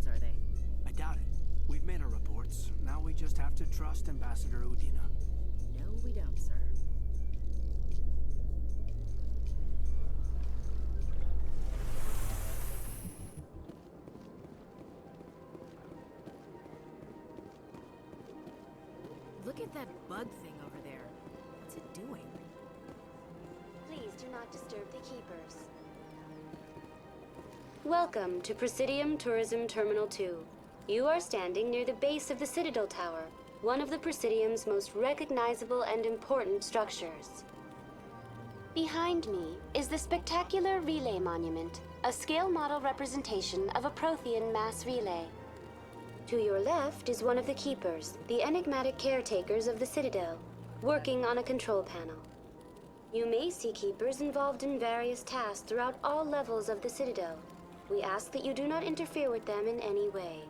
Are they? I doubt it. We've made our reports. Now we just have to trust Ambassador Udina. No, we don't, sir. Look at that bug thing over there. What's it doing? Please do not disturb the keepers. Welcome to Presidium Tourism Terminal 2. You are standing near the base of the Citadel Tower, one of the Presidium's most recognizable and important structures. Behind me is the spectacular Relay Monument, a scale model representation of a Prothean mass relay. To your left is one of the Keepers, the enigmatic caretakers of the Citadel, working on a control panel. You may see Keepers involved in various tasks throughout all levels of the Citadel. We ask that you do not interfere with them in any way.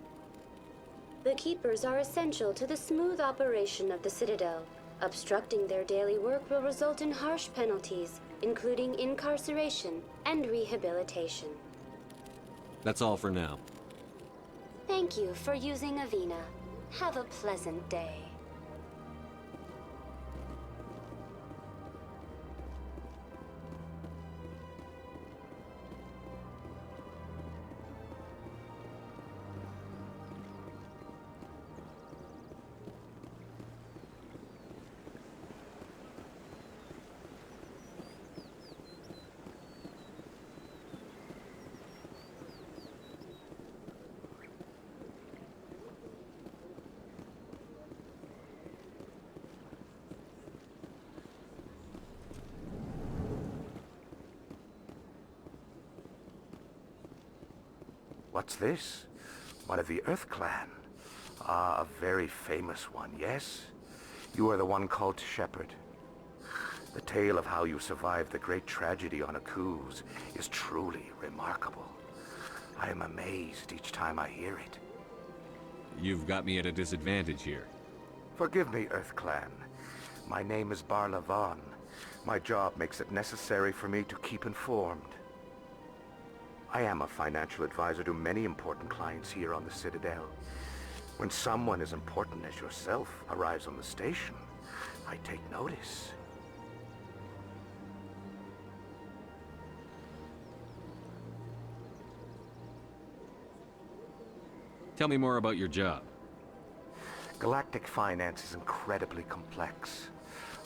The Keepers are essential to the smooth operation of the Citadel. Obstructing their daily work will result in harsh penalties, including incarceration and rehabilitation. That's all for now. Thank you for using Avina. Have a pleasant day. What's this? One of the Earth Clan. Ah, a very famous one, yes? You are the one called Shepherd. The tale of how you survived the great tragedy on Akuz is truly remarkable. I am amazed each time I hear it. You've got me at a disadvantage here. Forgive me, Earth Clan. My name is Barla Vaughn. My job makes it necessary for me to keep informed. I am a financial advisor to many important clients here on the Citadel. When someone as important as yourself arrives on the station, I take notice. Tell me more about your job. Galactic finance is incredibly complex.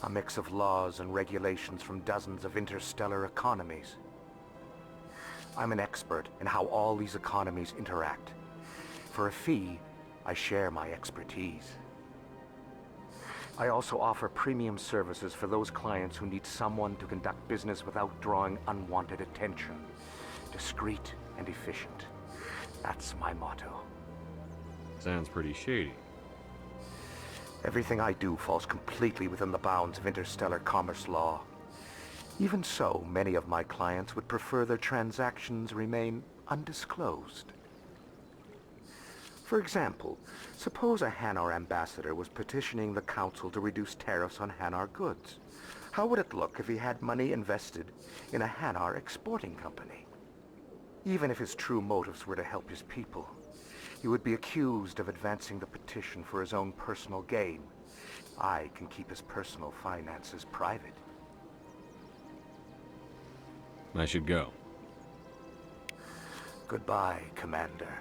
A mix of laws and regulations from dozens of interstellar economies. I'm an expert in how all these economies interact. For a fee, I share my expertise. I also offer premium services for those clients who need someone to conduct business without drawing unwanted attention. Discreet and efficient. That's my motto. Sounds pretty shady. Everything I do falls completely within the bounds of interstellar commerce law. Even so, many of my clients would prefer their transactions remain undisclosed. For example, suppose a Hanar ambassador was petitioning the Council to reduce tariffs on Hanar goods. How would it look if he had money invested in a Hanar exporting company? Even if his true motives were to help his people, he would be accused of advancing the petition for his own personal gain. I can keep his personal finances private. I should go. Goodbye, Commander.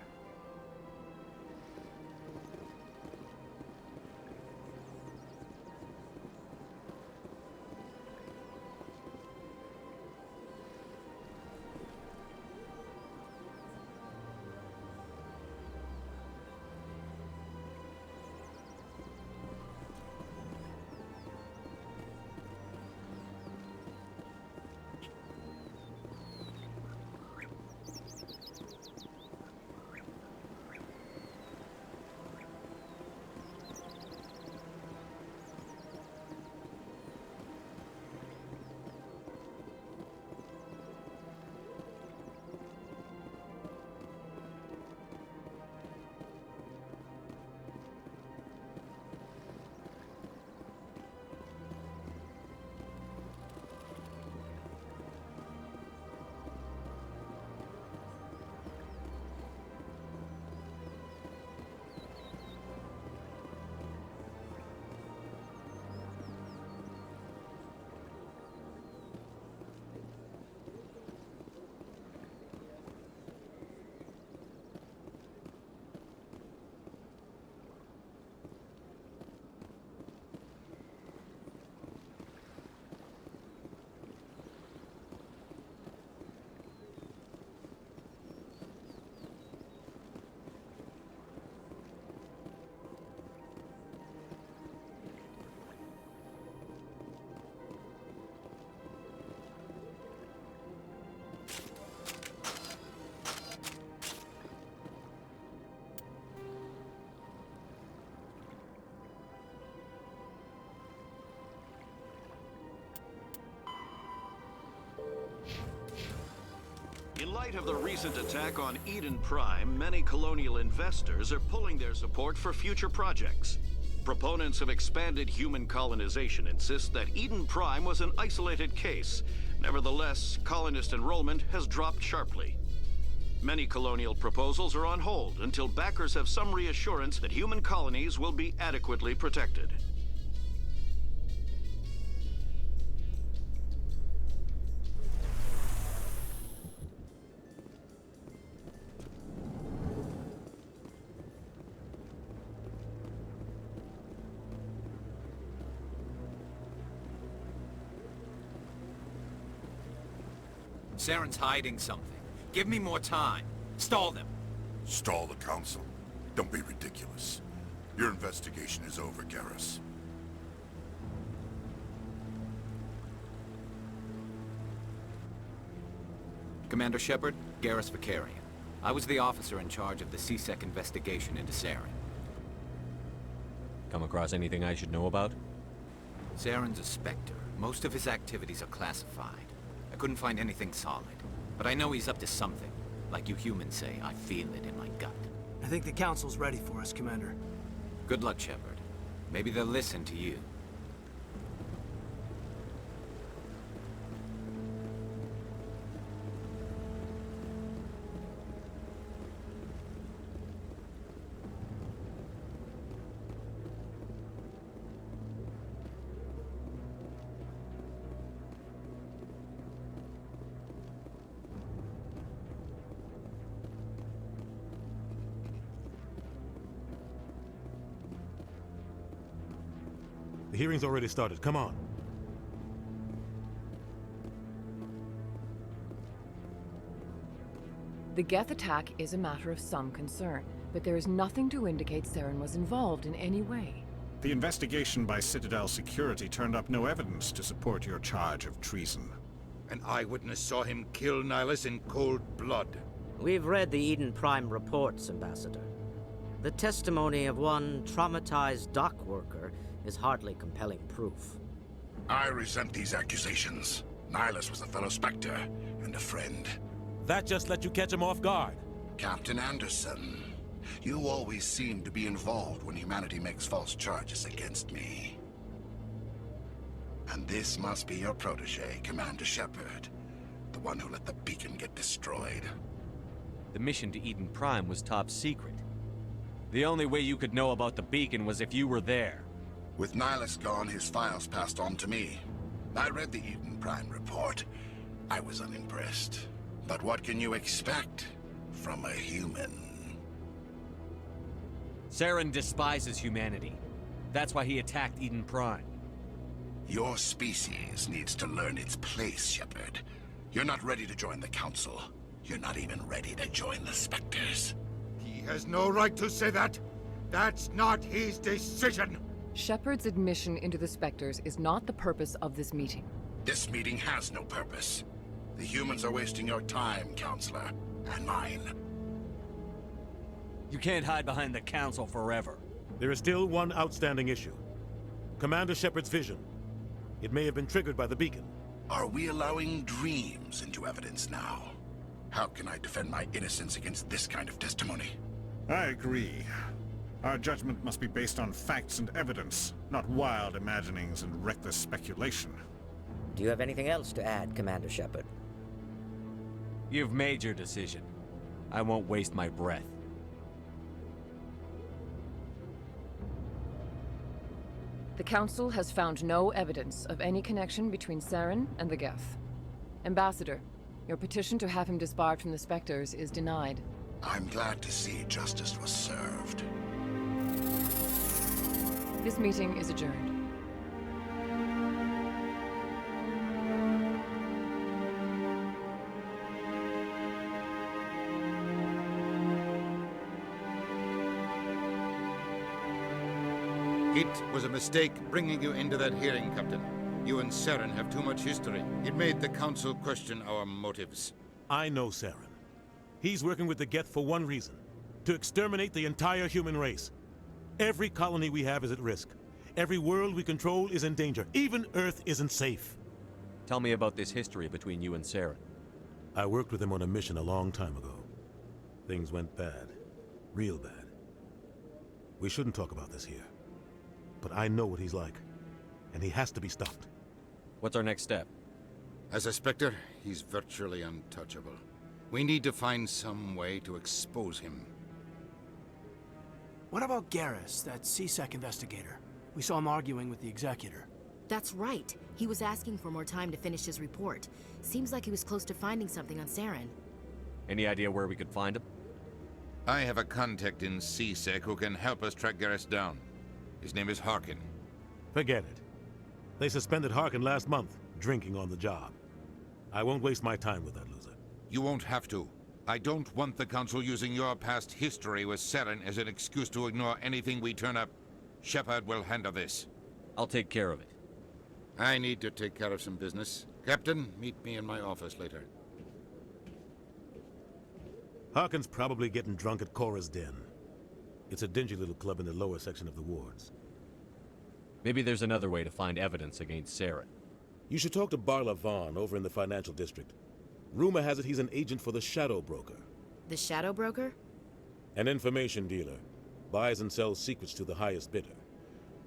In light of the recent attack on Eden Prime, many colonial investors are pulling their support for future projects. Proponents of expanded human colonization insist that Eden Prime was an isolated case. Nevertheless, colonist enrollment has dropped sharply. Many colonial proposals are on hold until backers have some reassurance that human colonies will be adequately protected. Saren's hiding something. Give me more time. Stall them. Stall the Council? Don't be ridiculous. Your investigation is over, Garrus. Commander Shepard, Garrus Vakarian. I was the officer in charge of the CSEC investigation into Saren. Come across anything I should know about? Saren's a Spectre. Most of his activities are classified. I couldn't find anything solid. But I know he's up to something. Like you humans say, I feel it in my gut. I think the Council's ready for us, Commander. Good luck, Shepard. Maybe they'll listen to you. The hearing's already started. Come on. The Geth attack is a matter of some concern, but there is nothing to indicate Saren was involved in any way. The investigation by Citadel Security turned up no evidence to support your charge of treason. An eyewitness saw him kill Nihilus in cold blood. We've read the Eden Prime reports, Ambassador. The testimony of one traumatized dock worker is hardly compelling proof. I resent these accusations. Nihilus was a fellow Spectre and a friend. That just let you catch him off guard. Captain Anderson, you always seem to be involved when humanity makes false charges against me. And this must be your protege, Commander Shepard, the one who let the beacon get destroyed. The mission to Eden Prime was top secret. The only way you could know about the beacon was if you were there. With Nihilus gone, his files passed on to me. I read the Eden Prime report. I was unimpressed. But what can you expect from a human? Saren despises humanity. That's why he attacked Eden Prime. Your species needs to learn its place, Shepard. You're not ready to join the Council. You're not even ready to join the Spectres. He has no right to say that. That's not his decision. Shepard's admission into the Spectres is not the purpose of this meeting. This meeting has no purpose. The humans are wasting your time, Counselor, and mine. You can't hide behind the Council forever. There is still one outstanding issue. Commander Shepard's vision. It may have been triggered by the beacon. Are we allowing dreams into evidence now? How can I defend my innocence against this kind of testimony? I agree. Our judgment must be based on facts and evidence, not wild imaginings and reckless speculation. Do you have anything else to add, Commander Shepard? You've made your decision. I won't waste my breath. The Council has found no evidence of any connection between Saren and the Geth. Ambassador, your petition to have him disbarred from the Spectres is denied. I'm glad to see justice was served. This meeting is adjourned. It was a mistake bringing you into that hearing, Captain. You and Saren have too much history. It made the Council question our motives. I know Saren. He's working with the Geth for one reason. To exterminate the entire human race. Every colony we have is at risk. Every world we control is in danger. Even Earth isn't safe. Tell me about this history between you and Saren. I worked with him on a mission a long time ago. Things went bad. Real bad. We shouldn't talk about this here. But I know what he's like. And he has to be stopped. What's our next step? As a Spectre, he's virtually untouchable. We need to find some way to expose him. What about Garrus, that CSEC investigator? We saw him arguing with the Executor. That's right. He was asking for more time to finish his report. Seems like he was close to finding something on Saren. Any idea where we could find him? I have a contact in CSEC who can help us track Garrus down. His name is Harkin. Forget it. They suspended Harkin last month, drinking on the job. I won't waste my time with that loser. You won't have to. I don't want the Council using your past history with Saren as an excuse to ignore anything we turn up. Shepard will handle this. I'll take care of it. I need to take care of some business. Captain, meet me in my office later. Harkin's probably getting drunk at Cora's Den. It's a dingy little club in the lower section of the wards. Maybe there's another way to find evidence against Saren. You should talk to Barla Vaughn over in the financial district. Rumor has it he's an agent for the Shadow Broker. The Shadow Broker? An information dealer. Buys and sells secrets to the highest bidder.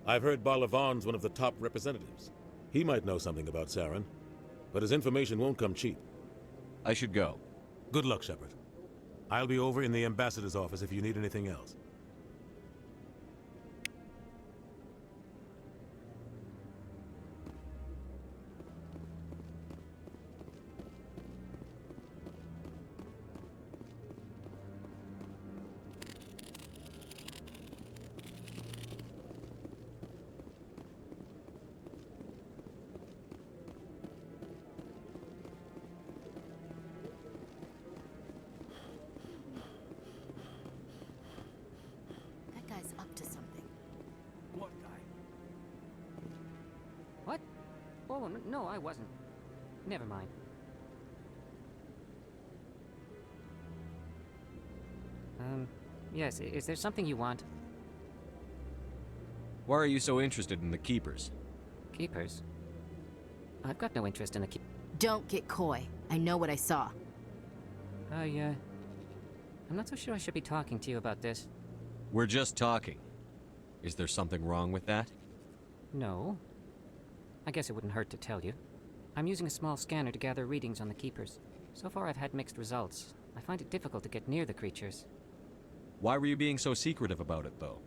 I've heard Barla Vaughn's one of the top representatives. He might know something about Saren, but his information won't come cheap. I should go. Good luck, Shepard. I'll be over in the ambassador's office if you need anything else. Oh, no, I wasn't. Never mind. Yes, is there something you want? Why are you so interested in the Keepers? Keepers? I've got no interest in the Don't get coy. I know what I saw. I'm not so sure I should be talking to you about this. We're just talking. Is there something wrong with that? No. I guess it wouldn't hurt to tell you. I'm using a small scanner to gather readings on the Keepers. So far I've had mixed results. I find it difficult to get near the creatures. Why were you being so secretive about it, though?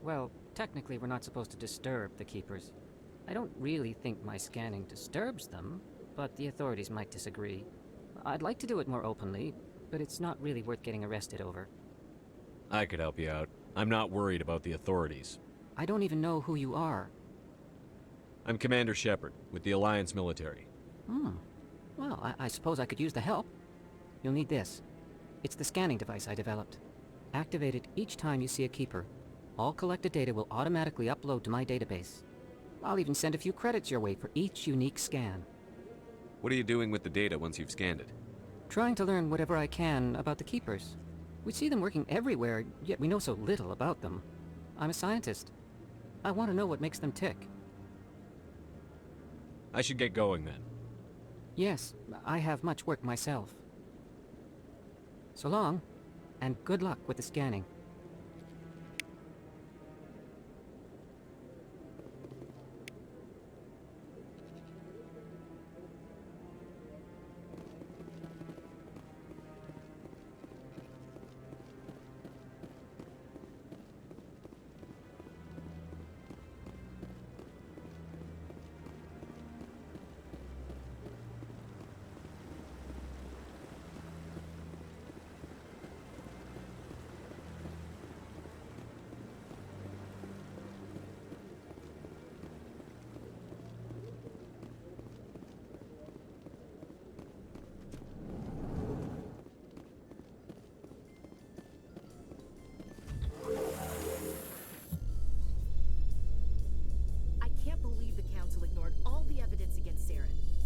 Well, technically we're not supposed to disturb the Keepers. I don't really think my scanning disturbs them, but the authorities might disagree. I'd like to do it more openly, but it's not really worth getting arrested over. I could help you out. I'm not worried about the authorities. I don't even know who you are. I'm Commander Shepard, with the Alliance military. Well, I suppose I could use the help. You'll need this. It's the scanning device I developed. Activate it each time you see a Keeper. All collected data will automatically upload to my database. I'll even send a few credits your way for each unique scan. What are you doing with the data once you've scanned it? Trying to learn whatever I can about the Keepers. We see them working everywhere, yet we know so little about them. I'm a scientist. I want to know what makes them tick. I should get going then. Yes, I have much work myself. So long, and good luck with the scanning.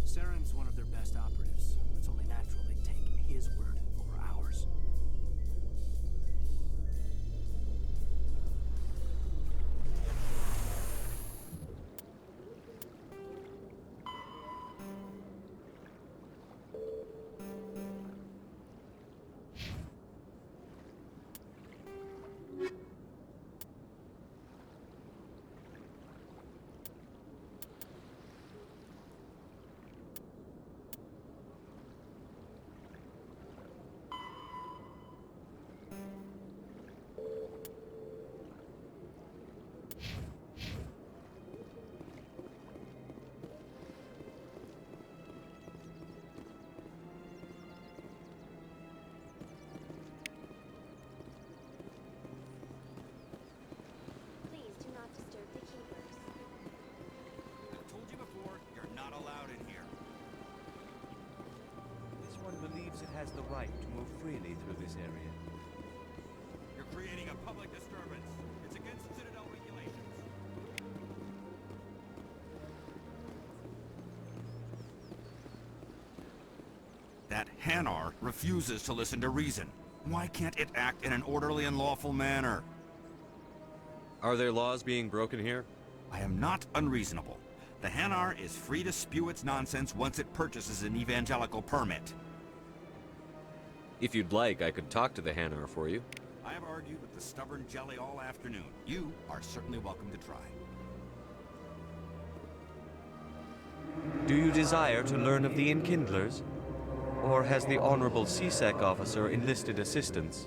Saren's one of their best operatives. It's only natural they'd take his word over ours. It has the right to move freely through this area. You're creating a public disturbance. It's against Citadel regulations. That Hanar refuses to listen to reason. Why can't it act in an orderly and lawful manner? Are there laws being broken here? I am not unreasonable. The Hanar is free to spew its nonsense once it purchases an evangelical permit. If you'd like, I could talk to the Hanar for you. I have argued with the stubborn jelly all afternoon. You are certainly welcome to try. Do you desire to learn of the Enkindlers? Or has the Honorable CSEC officer enlisted assistance?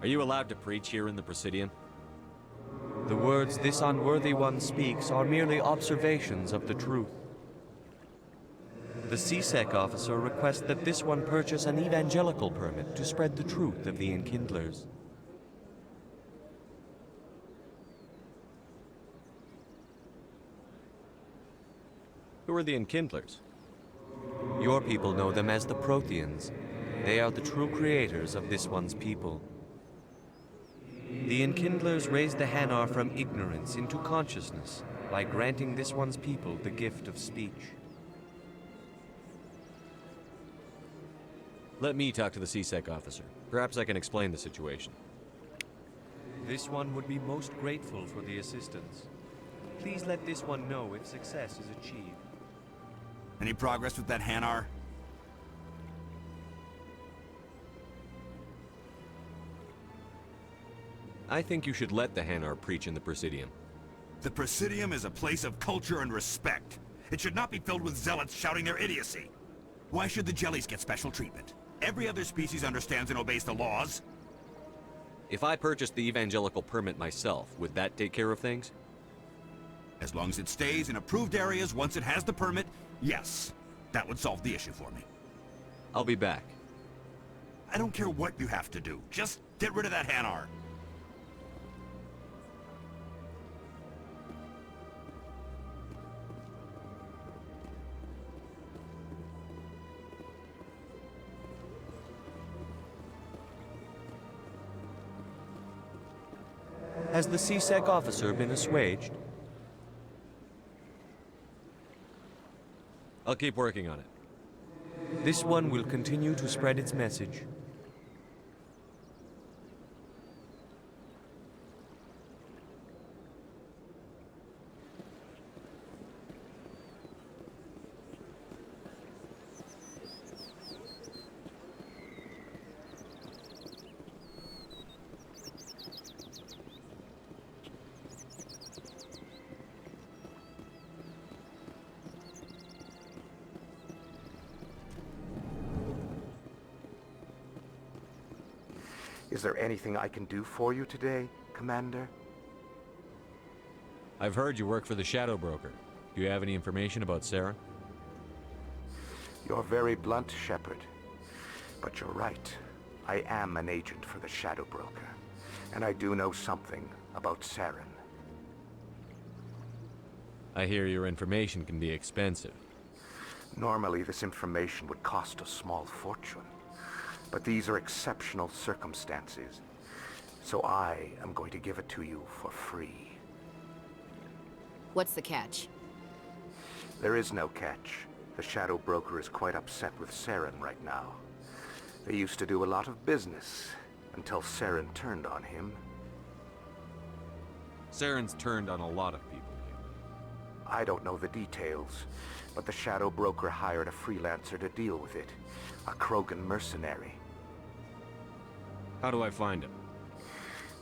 Are you allowed to preach here in the Presidium? The words this unworthy one speaks are merely observations of the truth. The CSEC officer requests that this one purchase an evangelical permit to spread the truth of the Enkindlers. Who are the Enkindlers? Your people know them as the Protheans. They are the true creators of this one's people. The Enkindlers raised the Hanar from ignorance into consciousness by granting this one's people the gift of speech. Let me talk to the CSEC officer. Perhaps I can explain the situation. This one would be most grateful for the assistance. Please let this one know if success is achieved. Any progress with that Hanar? I think you should let the Hanar preach in the Presidium. The Presidium is a place of culture and respect. It should not be filled with zealots shouting their idiocy. Why should the jellies get special treatment? Every other species understands and obeys the laws. If I purchased the evangelical permit myself, would that take care of things? As long as it stays in approved areas once it has the permit, yes. That would solve the issue for me. I'll be back. I don't care what you have to do. Just get rid of that Hanar. Has the CSEC officer been assuaged? I'll keep working on it. This one will continue to spread its message. Is there anything I can do for you today, Commander? I've heard you work for the Shadow Broker. Do you have any information about Sarah? You're very blunt, Shepard. But you're right. I am an agent for the Shadow Broker. And I do know something about Saren. I hear your information can be expensive. Normally, this information would cost a small fortune. But these are exceptional circumstances. So I am going to give it to you for free. What's the catch? There is no catch. The Shadow Broker is quite upset with Saren right now. They used to do a lot of business, until Saren turned on him. Saren's turned on a lot of people lately. I don't know the details, but the Shadow Broker hired a freelancer to deal with it. A Krogan mercenary. How do I find him?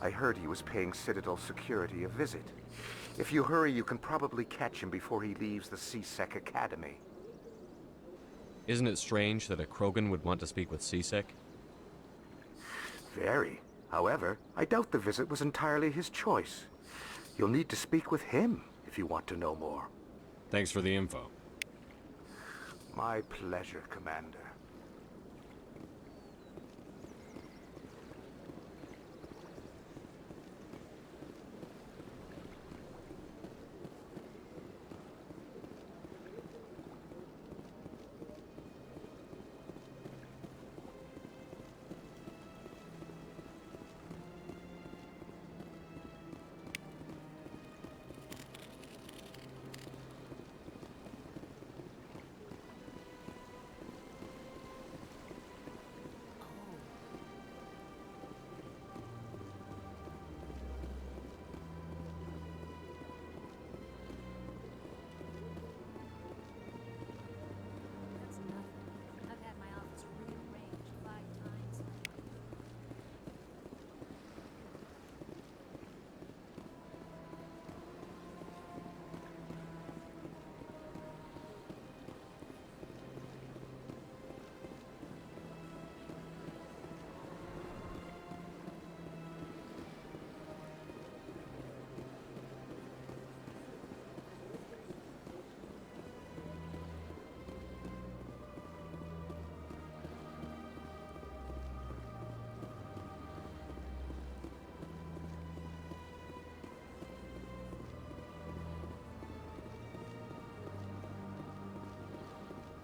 I heard he was paying Citadel security a visit. If you hurry, you can probably catch him before he leaves the CSEC Academy. Isn't it strange that a Krogan would want to speak with CSEC? Very. However, I doubt the visit was entirely his choice. You'll need to speak with him if you want to know more. Thanks for the info. My pleasure, Commander.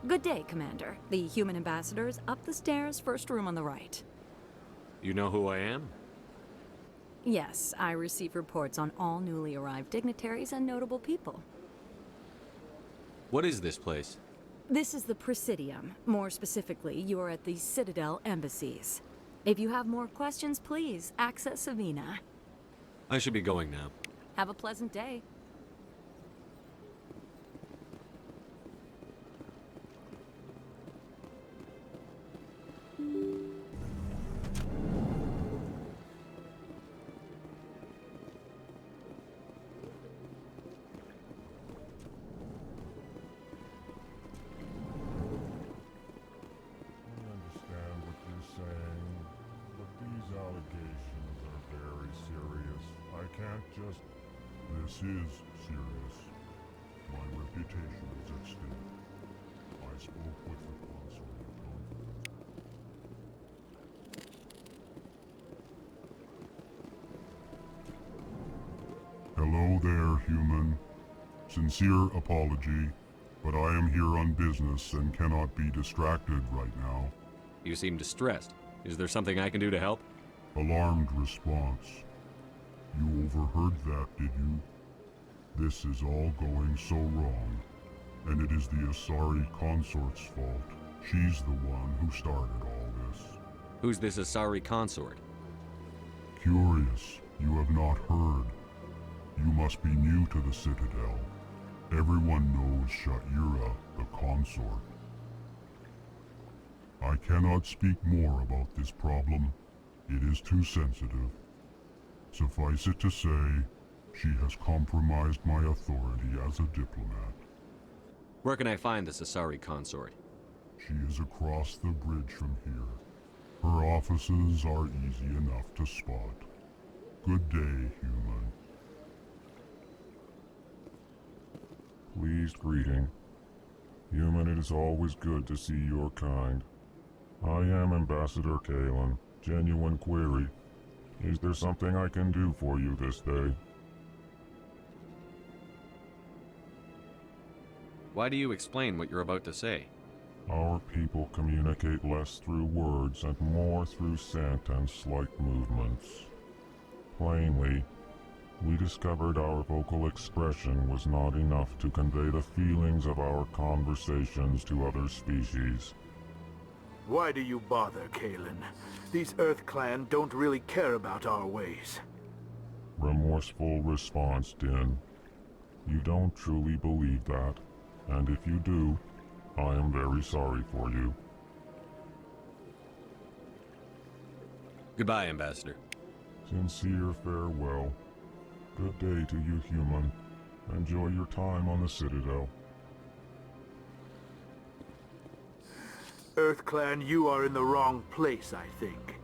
Good day, Commander. The human ambassador's up the stairs, first room on the right. You know who I am? Yes, I receive reports on all newly arrived dignitaries and notable people. What is this place? This is the Presidium. More specifically, you are at the Citadel embassies. If you have more questions, please access Savina. I should be going now. Have a pleasant day. This is serious. My reputation is at stake. I spoke with the consul at Comfort. Hello there, human. Sincere apology, but I am here on business and cannot be distracted right now. You seem distressed. Is there something I can do to help? Alarmed response. You overheard that, did you? This is all going so wrong, and it is the Asari consort's fault. She's the one who started all this. Who's this Asari consort? Curious, you have not heard. You must be new to the Citadel. Everyone knows Sha'ira, the consort. I cannot speak more about this problem. It is too sensitive. Suffice it to say, she has compromised my authority as a diplomat. Where can I find this Asari consort? She is across the bridge from here. Her offices are easy enough to spot. Good day, human. Pleased greeting. Human, it is always good to see your kind. I am Ambassador Kalen. Genuine query. Is there something I can do for you this day? Why do you explain what you're about to say? Our people communicate less through words and more through scent and slight movements. Plainly, we discovered our vocal expression was not enough to convey the feelings of our conversations to other species. Why do you bother, Kalen? These Earth Clan don't really care about our ways. Remorseful response, Din. You don't truly believe that, and if you do, I am very sorry for you. Goodbye, Ambassador. Sincere farewell. Good day to you, human. Enjoy your time on the Citadel. Earth Clan, you are in the wrong place, I think.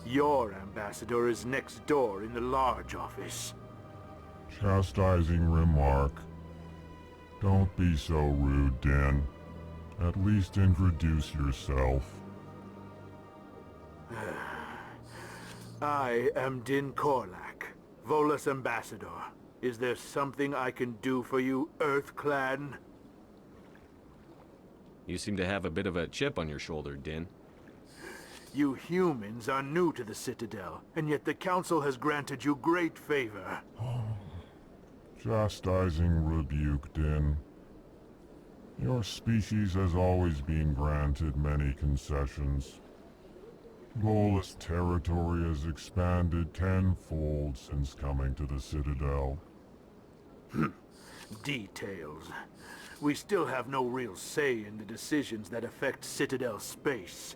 Your ambassador is next door in the large office. Chastising remark. Don't be so rude, Din. At least introduce yourself. I am Din Korlak, Volus ambassador. Is there something I can do for you, Earth Clan? You seem to have a bit of a chip on your shoulder, Din. You humans are new to the Citadel, and yet the Council has granted you great favor. Chastising rebuke, Din. Your species has always been granted many concessions. Volus territory has expanded tenfold since coming to the Citadel. Details. We still have no real say in the decisions that affect Citadel space.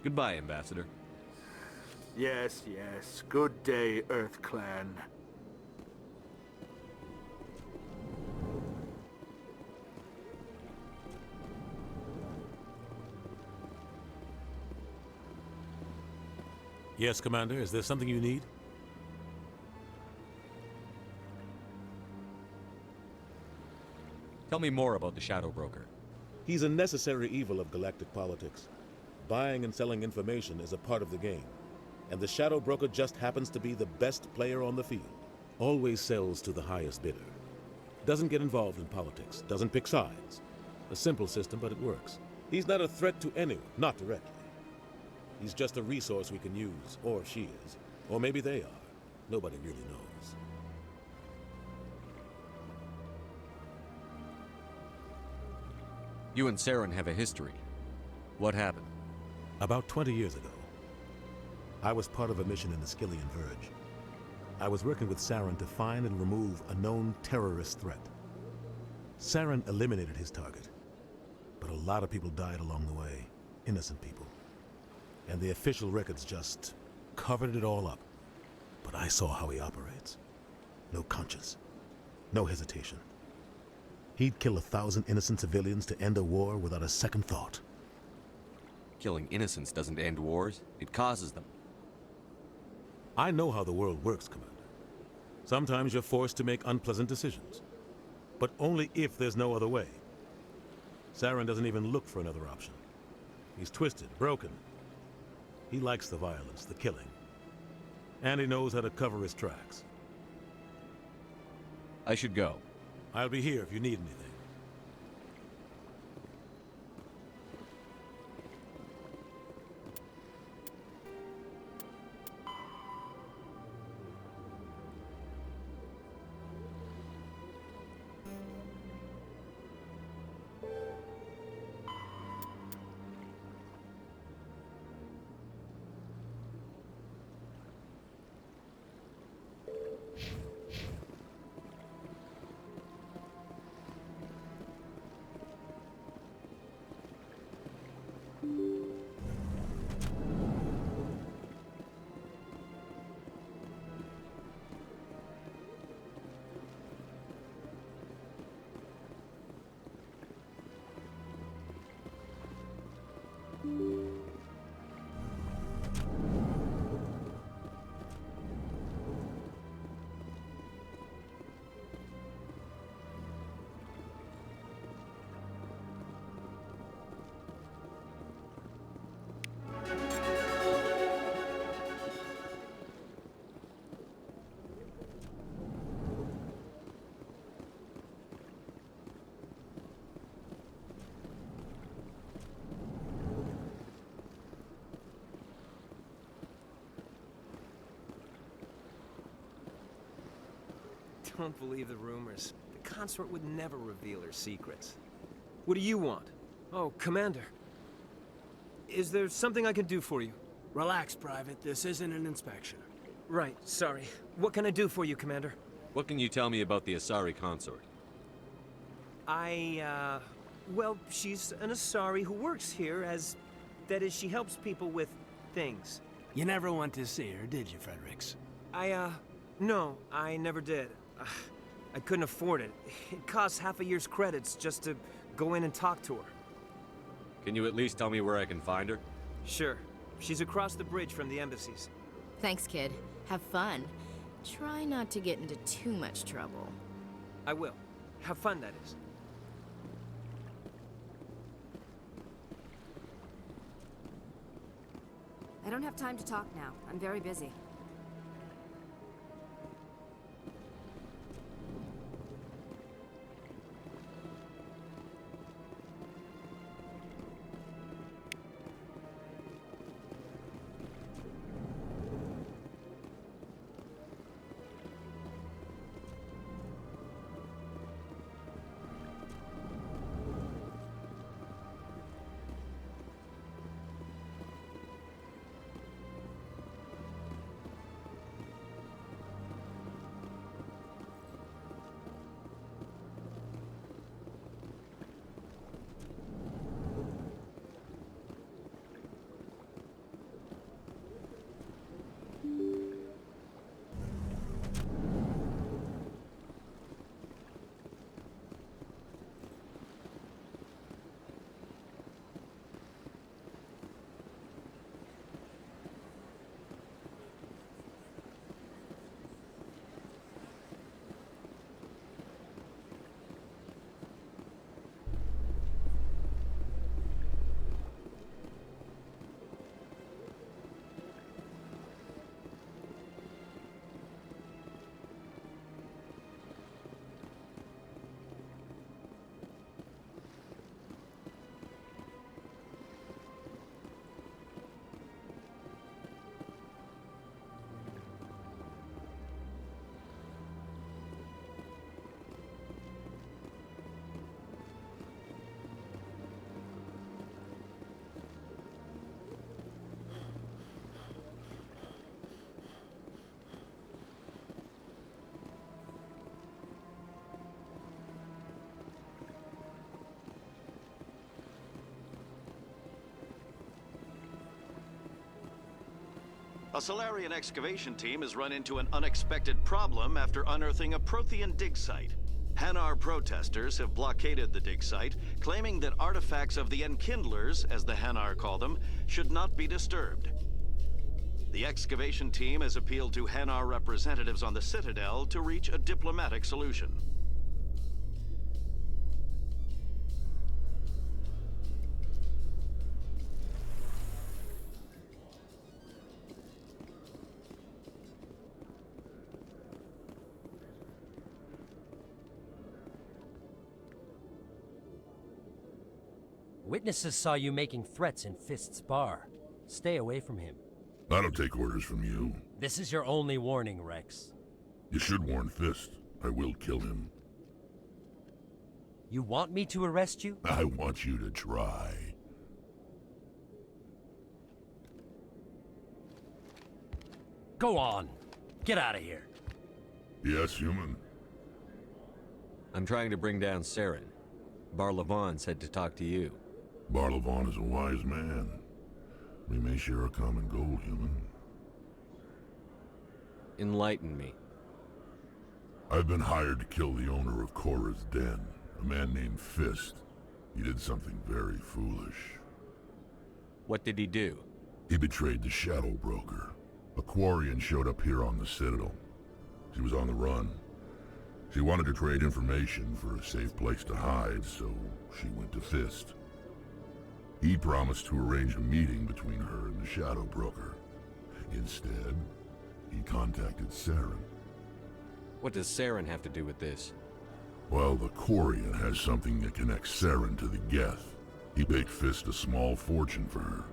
Goodbye, Ambassador. Yes, yes. Good day, Earth Clan. Yes, Commander. Is there something you need? Tell me more about the Shadow Broker. He's a necessary evil of galactic politics. Buying and selling information is a part of the game. And the Shadow Broker just happens to be the best player on the field. Always sells to the highest bidder. Doesn't get involved in politics. Doesn't pick sides. A simple system, but it works. He's not a threat to anyone, not directly. He's just a resource we can use, or she is. Or maybe they are. Nobody really knows. You and Saren have a history. What happened? About 20 years ago, I was part of a mission in the Skillian Verge. I was working with Saren to find and remove a known terrorist threat. Saren eliminated his target, but a lot of people died along the way, innocent people. And the official records just covered it all up. But I saw how he operates. No conscience, no hesitation. He'd kill 1,000 innocent civilians to end a war without a second thought. Killing innocents doesn't end wars, it causes them. I know how the world works, Commander. Sometimes you're forced to make unpleasant decisions. But only if there's no other way. Saren doesn't even look for another option. He's twisted, broken. He likes the violence, the killing. And he knows how to cover his tracks. I should go. I'll be here if you need anything. Don't believe the rumors. The consort would never reveal her secrets. What do you want? Oh, Commander. Is there something I can do for you? Relax, Private. This isn't an inspection. Right, sorry. What can I do for you, Commander? What can you tell me about the Asari consort? Well, she's an Asari who works here as... That is, she helps people with things. You never went to see her, did you, Fredericks? No, I never did. I couldn't afford it. It costs half a year's credits just to go in and talk to her. Can you at least tell me where I can find her? Sure. She's across the bridge from the embassies. Thanks, kid. Have fun. Try not to get into too much trouble. I will. Have fun, that is. I don't have time to talk now. I'm very busy. A Solarian excavation team has run into an unexpected problem after unearthing a Prothean dig site. Hanar protesters have blockaded the dig site, claiming that artifacts of the Enkindlers, as the Hanar call them, should not be disturbed. The excavation team has appealed to Hanar representatives on the Citadel to reach a diplomatic solution. Witnesses saw you making threats in Fist's bar. Stay away from him. I don't take orders from you. This is your only warning, Rex. You should warn Fist. I will kill him. You want me to arrest you? I want you to try. Go on. Get out of here. Yes, human. I'm trying to bring down Saren. Barlavon said to talk to you. Barlavon is a wise man. We may share a common goal, human. Enlighten me. I've been hired to kill the owner of Korra's Den, a man named Fist. He did something very foolish. What did he do? He betrayed the Shadow Broker. A Quarian showed up here on the Citadel. She was on the run. She wanted to trade information for a safe place to hide, so she went to Fist. He promised to arrange a meeting between her and the Shadow Broker. Instead, he contacted Saren. What does Saren have to do with this? Well, the Quarian has something that connects Saren to the Geth. He paid Fist a small fortune for her.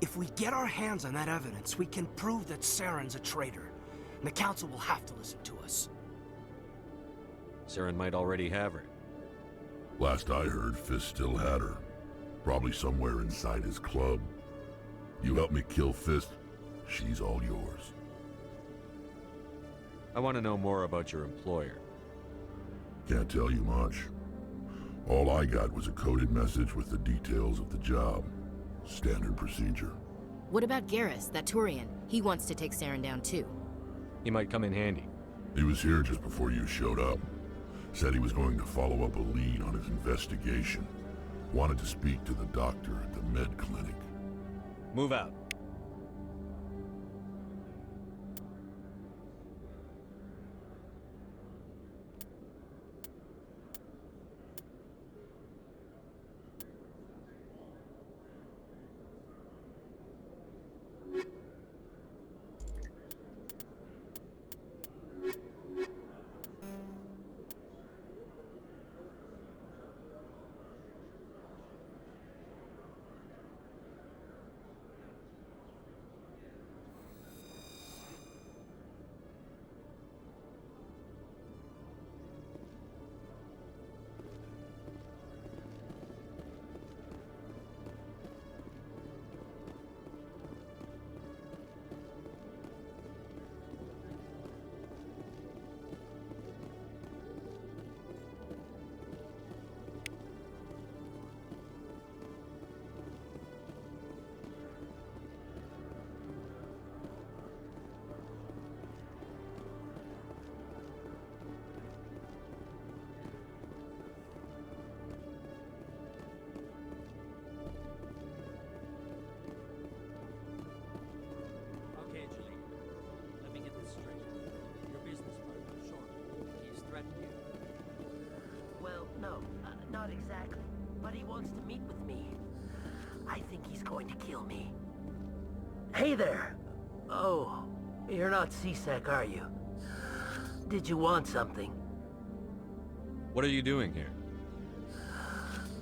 If we get our hands on that evidence, we can prove that Saren's a traitor. And the Council will have to listen to us. Saren might already have her. Last I heard, Fist still had her. Probably somewhere inside his club. You help me kill Fist, she's all yours. I want to know more about your employer. Can't tell you much. All I got was a coded message with the details of the job. Standard procedure. What about Garrus, that Turian? He wants to take Saren down too. He might come in handy. He was here just before you showed up. Said he was going to follow up a lead on his investigation. Wanted to speak to the doctor at the med clinic. Move out. Not exactly, but he wants to meet with me. I think he's going to kill me. Hey there! Oh, you're not C-Sec, are you? Did you want something? What are you doing here?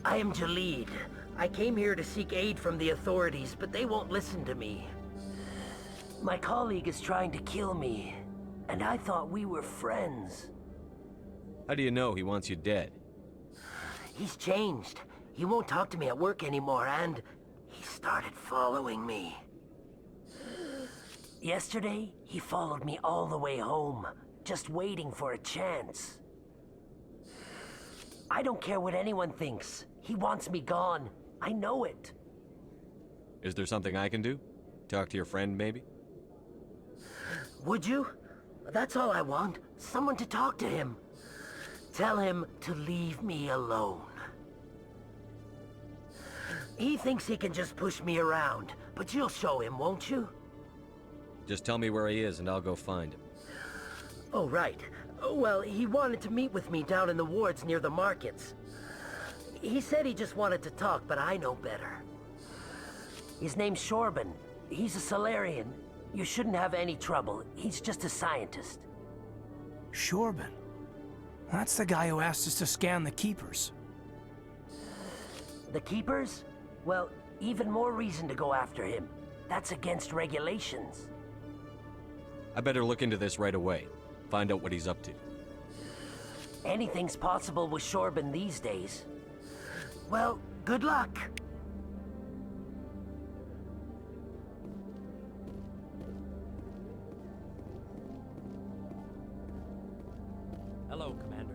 I am Jalid. I came here to seek aid from the authorities, but they won't listen to me. My colleague is trying to kill me, and I thought we were friends. How do you know he wants you dead? He's changed. He won't talk to me at work anymore, and he started following me. Yesterday, he followed me all the way home, just waiting for a chance. I don't care what anyone thinks. He wants me gone. I know it. Is there something I can do? Talk to your friend, maybe? Would you? That's all I want. Someone to talk to him. Tell him to leave me alone. He thinks he can just push me around, but you'll show him, won't you? Just tell me where he is and I'll go find him. Oh, right. Well, he wanted to meet with me down in the wards near the markets. He said he just wanted to talk, but I know better. His name's Shorban. He's a Solarian. You shouldn't have any trouble. He's just a scientist. Shorban? That's the guy who asked us to scan the Keepers. The Keepers? Well, even more reason to go after him. That's against regulations. I better look into this right away. Find out what he's up to. Anything's possible with Shorban these days. Well, good luck. Hello, Commander.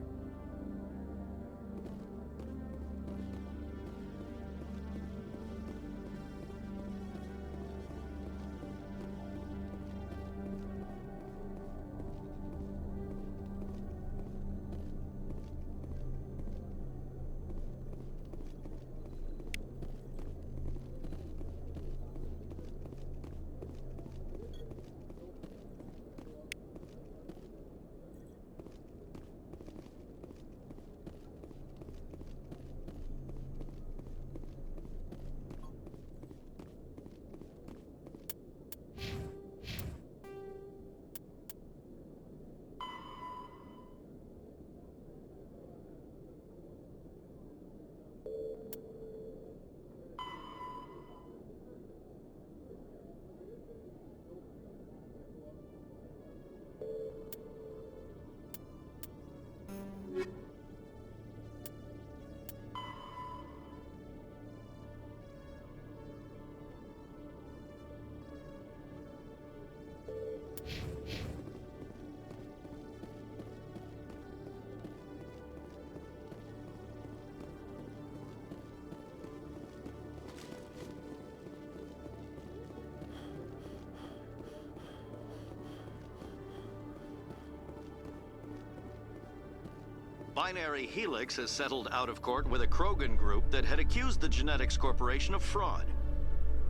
Binary Helix has settled out of court with a Krogan group that had accused the Genetics Corporation of fraud.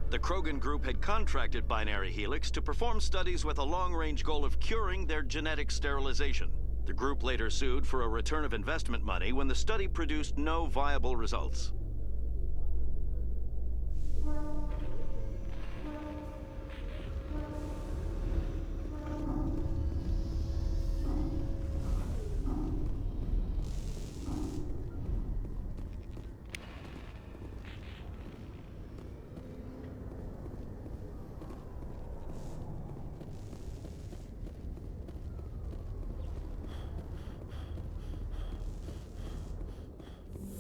The Krogan group had contracted Binary Helix to perform studies with a long-range goal of curing their genetic sterilization. The group later sued for a return of investment money when the study produced no viable results.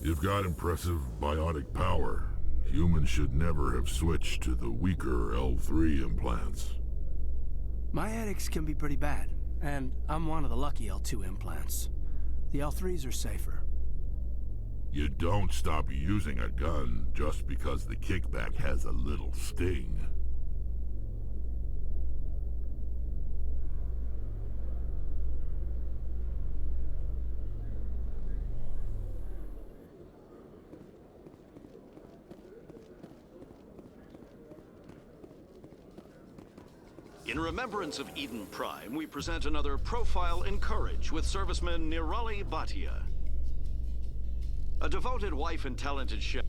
You've got impressive biotic power. Humans should never have switched to the weaker L3 implants. My edicts can be pretty bad, and I'm one of the lucky L2 implants. The L3s are safer. You don't stop using a gun just because the kickback has a little sting. In remembrance of Eden Prime, we present another Profile in Courage with serviceman Nirali Bhatia. A devoted wife and talented chef.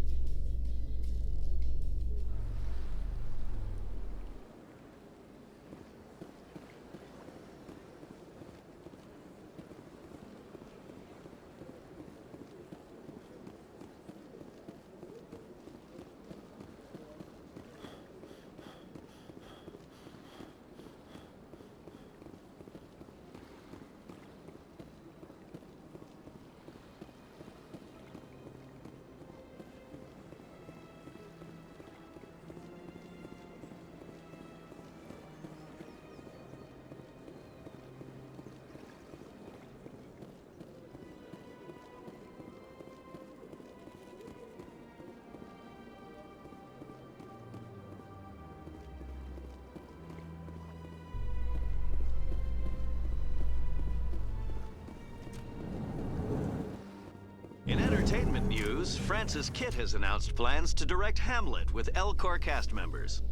entertainment news, Francis Kitt has announced plans to direct Hamlet with L-Corps cast members.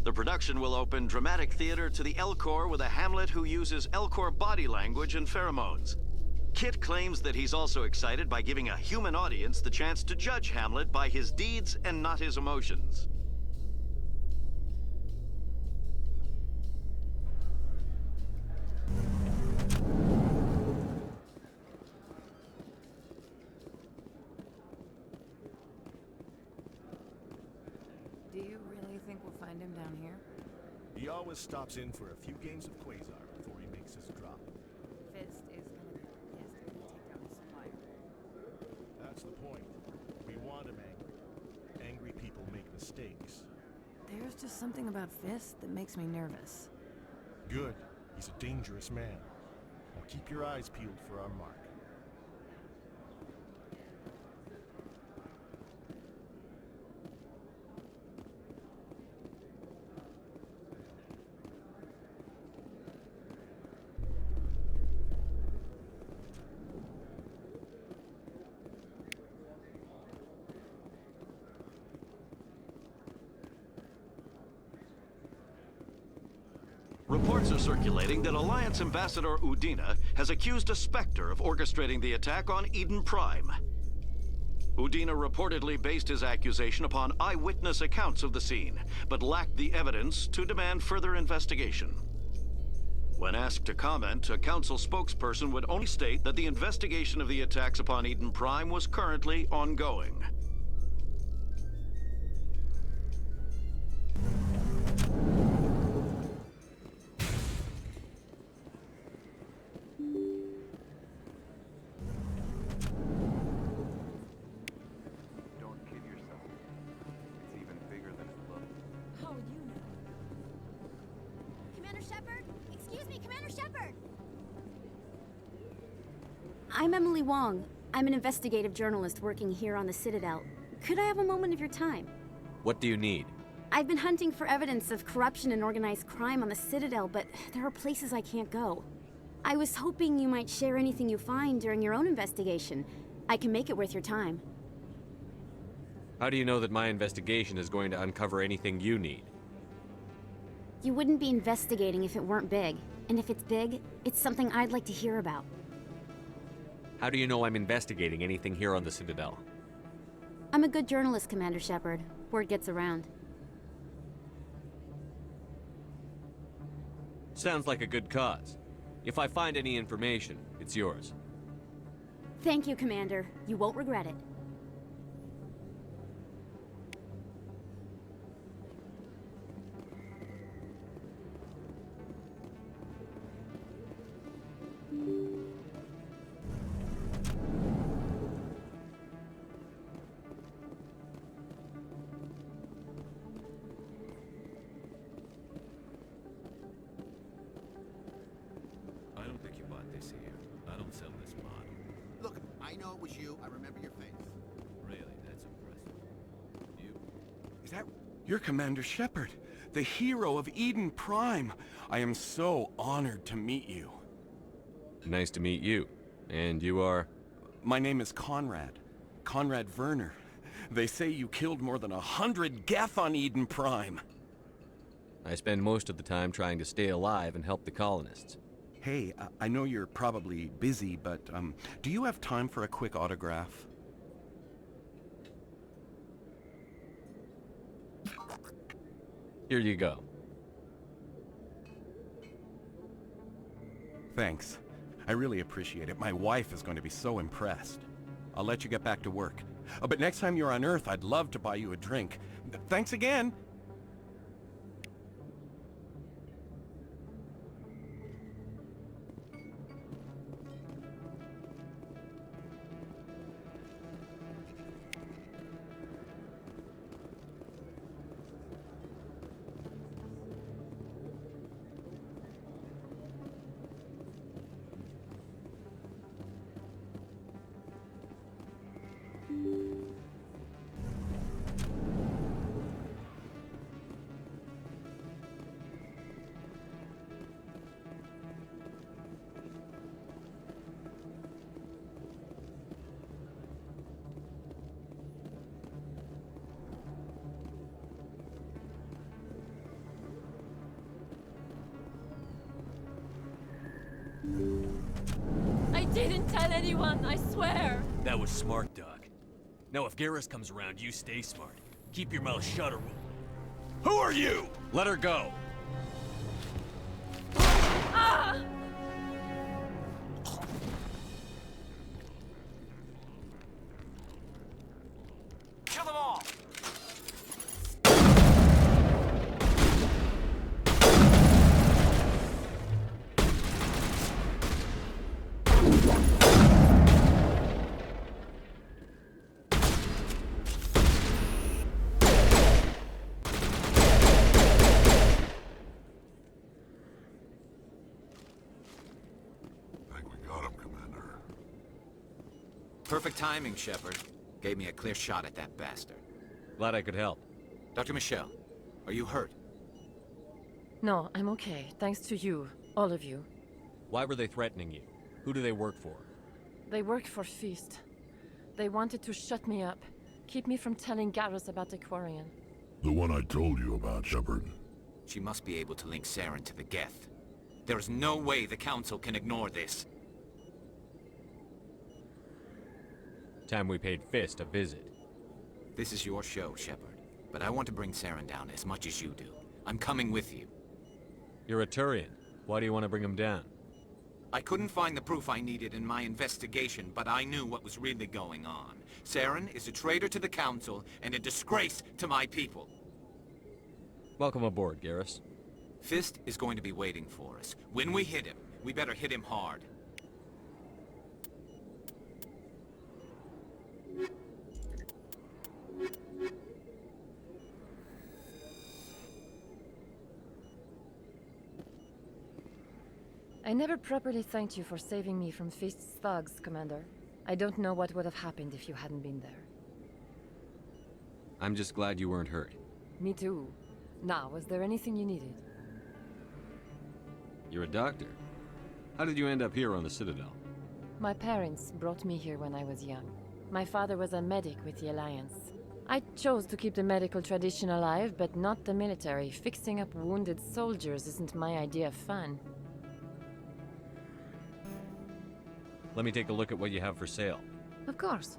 The production will open dramatic theater to the L-Corps with a Hamlet who uses L-Corps body language and pheromones. Kitt claims that he's also excited by giving a human audience the chance to judge Hamlet by his deeds and not his emotions. Do you really think we'll find him down here? He always stops in for a few games of Quasar before he makes his drop. Fist is gonna be pissed if we take down his supplier. That's the point. We want him angry. Angry people make mistakes. There's just something about Fist that makes me nervous. Good. He's a dangerous man. Now keep your eyes peeled for our mark. Reports are circulating that Alliance Ambassador Udina has accused a Spectre of orchestrating the attack on Eden Prime. Udina reportedly based his accusation upon eyewitness accounts of the scene, but lacked the evidence to demand further investigation. When asked to comment, a council spokesperson would only state that the investigation of the attacks upon Eden Prime was currently ongoing. I'm Emily Wong. I'm an investigative journalist working here on the Citadel. Could I have a moment of your time? What do you need? I've been hunting for evidence of corruption and organized crime on the Citadel, but there are places I can't go. I was hoping you might share anything you find during your own investigation. I can make it worth your time. How do you know that my investigation is going to uncover anything you need? You wouldn't be investigating if it weren't big. And if it's big, it's something I'd like to hear about. How do you know I'm investigating anything here on the Citadel? I'm a good journalist, Commander Shepard. Word gets around. Sounds like a good cause. If I find any information, it's yours. Thank you, Commander. You won't regret it. I don't think you bought this here. I don't sell this model. Look, I know it was you. I remember your face. Really, that's impressive. You? Is that... You're Commander Shepard, the hero of Eden Prime. I am so honored to meet you. Nice to meet you. And you are? My name is Conrad. Conrad Werner. They say you killed more than 100 Geth on Eden Prime. I spend most of the time trying to stay alive and help the colonists. Hey, I know you're probably busy, but do you have time for a quick autograph? Here you go. Thanks. I really appreciate it. My wife is going to be so impressed. I'll let you get back to work. But next time you're on Earth, I'd love to buy you a drink. Thanks again! didn't tell anyone, I swear. That was smart, Doc. Now if Garrus comes around, you stay smart. Keep your mouth shut or we'll... Who are you? Let her go. Ah! Kill them all! Perfect timing, Shepard. Gave me a clear shot at that bastard. Glad I could help. Dr. Michelle, are you hurt? No, I'm okay. Thanks to you. All of you. Why were they threatening you? Who do they work for? They work for Feast. They wanted to shut me up. Keep me from telling Garrus about the Quarian. The one I told you about, Shepard. She must be able to link Saren to the Geth. There is no way the Council can ignore this. Time we paid Fist a visit. This is your show, Shepard. But I want to bring Saren down as much as you do. I'm coming with you. You're a Turian. Why do you want to bring him down? I couldn't find the proof I needed in my investigation, but I knew what was really going on. Saren is a traitor to the Council and a disgrace to my people. Welcome aboard, Garrus. Fist is going to be waiting for us. When we hit him, we better hit him hard. I never properly thanked you for saving me from Feast's thugs, Commander. I don't know what would have happened if you hadn't been there. I'm just glad you weren't hurt. Me too. Now, was there anything you needed? You're a doctor. How did you end up here on the Citadel? My parents brought me here when I was young. My father was a medic with the Alliance. I chose to keep the medical tradition alive, but not the military. Fixing up wounded soldiers isn't my idea of fun. Let me take a look at what you have for sale. Of course.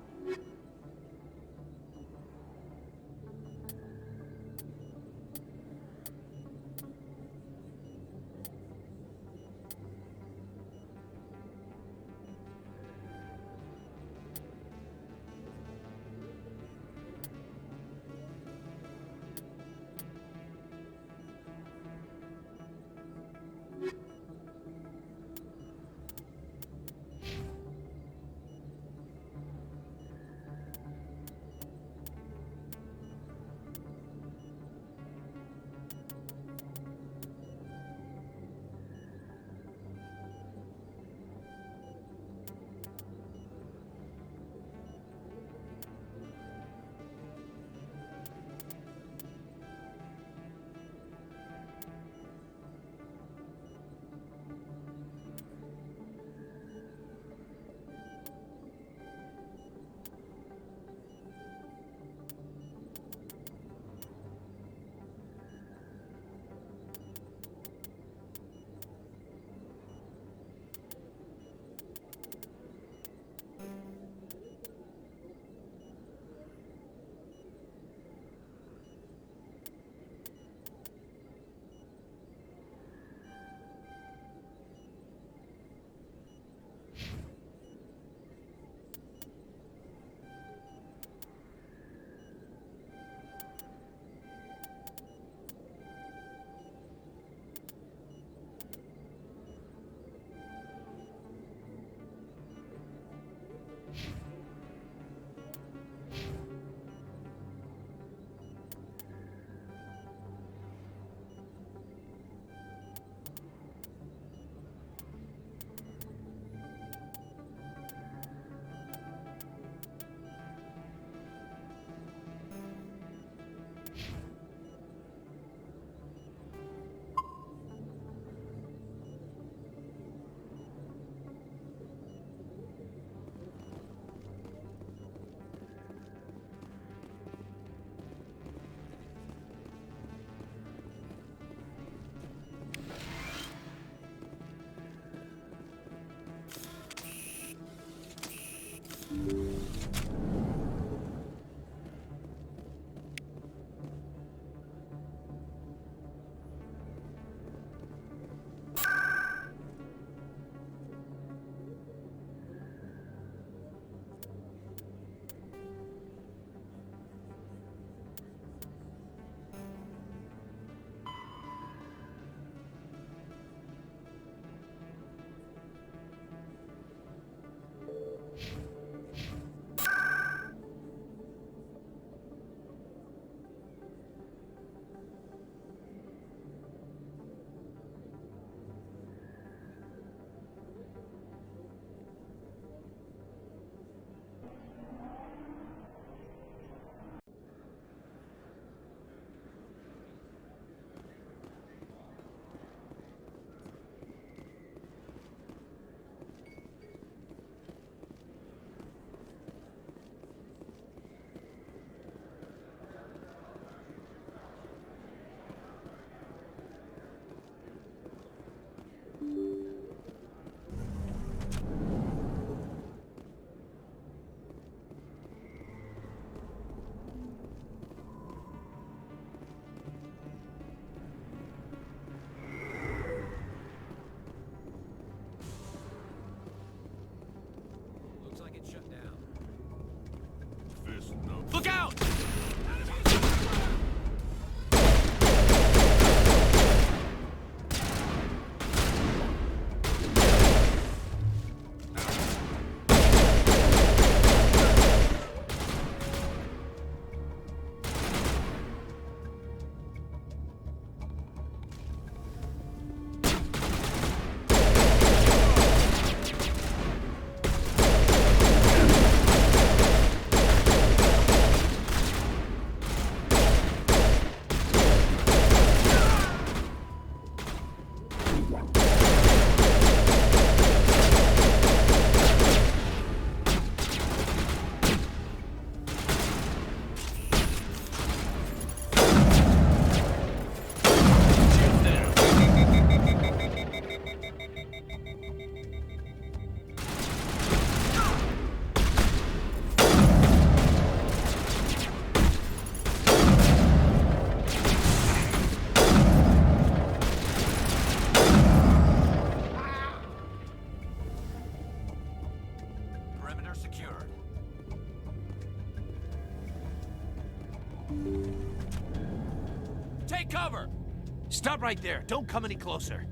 Stop right there. Don't come any closer.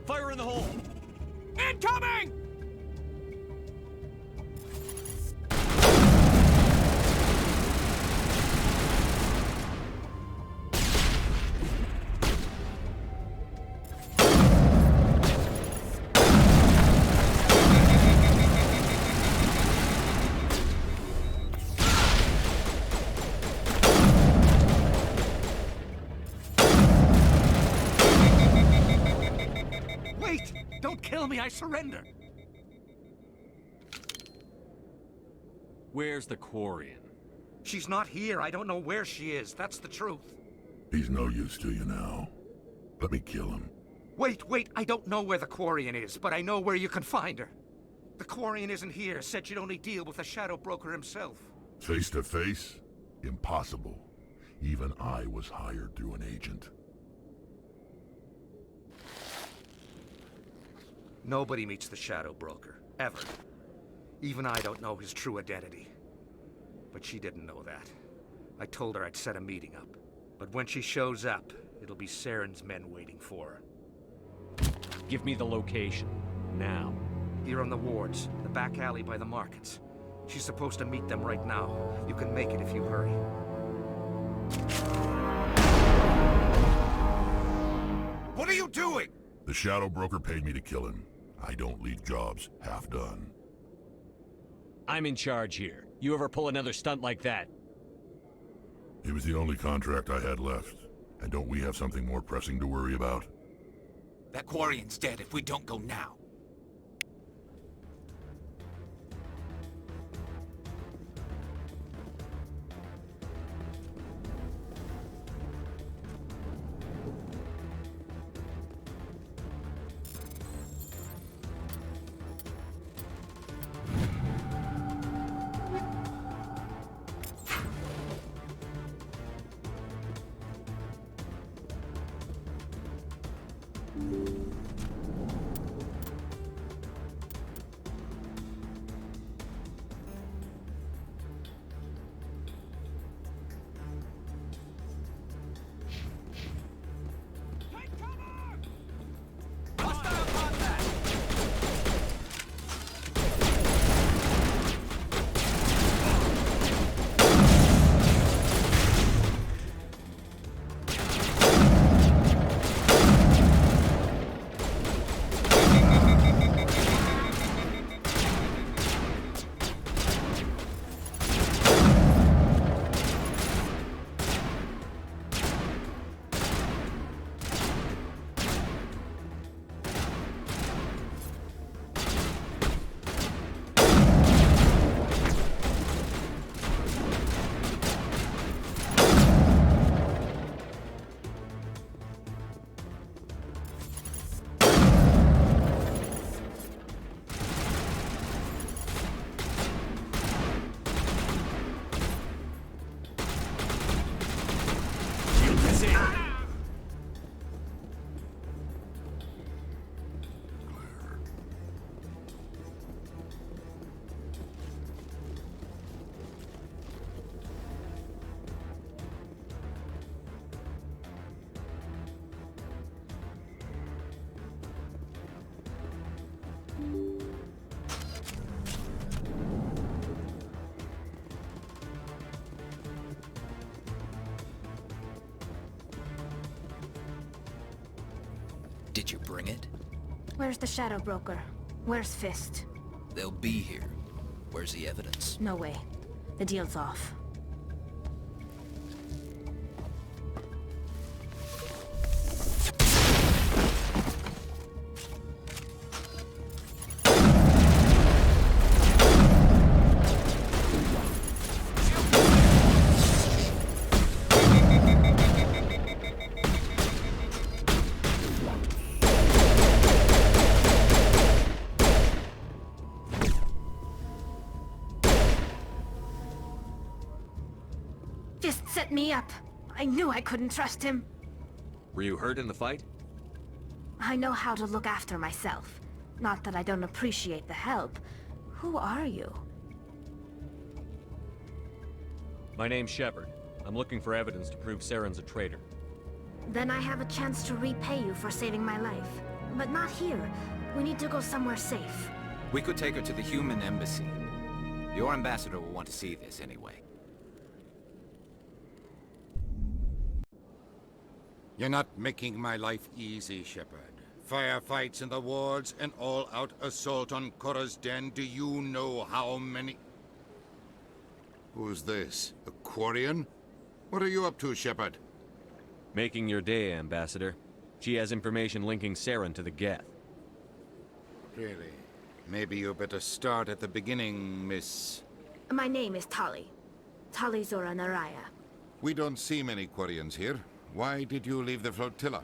Fire in the hole! Incoming! Wait! Don't kill me, I surrender! Where's the Quarian? She's not here. I don't know where she is. That's the truth. He's no use to you now. Let me kill him. Wait! I don't know where the Quarian is, but I know where you can find her. The Quarian isn't here. Said she'd only deal with the Shadow Broker himself. Face to face? Impossible. Even I was hired through an agent. Nobody meets the Shadow Broker, ever. Even I don't know his true identity. But she didn't know that. I told her I'd set a meeting up. But when she shows up, it'll be Saren's men waiting for her. Give me the location. Now. Here on the wards, the back alley by the markets. She's supposed to meet them right now. You can make it if you hurry. What are you doing? The Shadow Broker paid me to kill him. I don't leave jobs half done. I'm in charge here. You ever pull another stunt like that? It was the only contract I had left. And don't we have something more pressing to worry about? That Quarian's dead if we don't go now. Did you bring it? Where's the Shadow Broker? Where's Fist? They'll be here. Where's the evidence? No way. The deal's off. Fist set me up. I knew I couldn't trust him. Were you hurt in the fight? I know how to look after myself. Not that I don't appreciate the help. Who are you? My name's Shepard. I'm looking for evidence to prove Saren's a traitor. Then I have a chance to repay you for saving my life. But not here. We need to go somewhere safe. We could take her to the human embassy. Your ambassador will want to see this anyway. You're not making my life easy, Shepard. Firefights in the wards, an all-out assault on Korra's den. Do you know how many... Who's this? A Quarian? What are you up to, Shepard? Making your day, Ambassador. She has information linking Saren to the Geth. Really? Maybe you better start at the beginning, Miss... My name is Tali. Tali Zora Naraya. We don't see many Quarians here. Why did you leave the flotilla?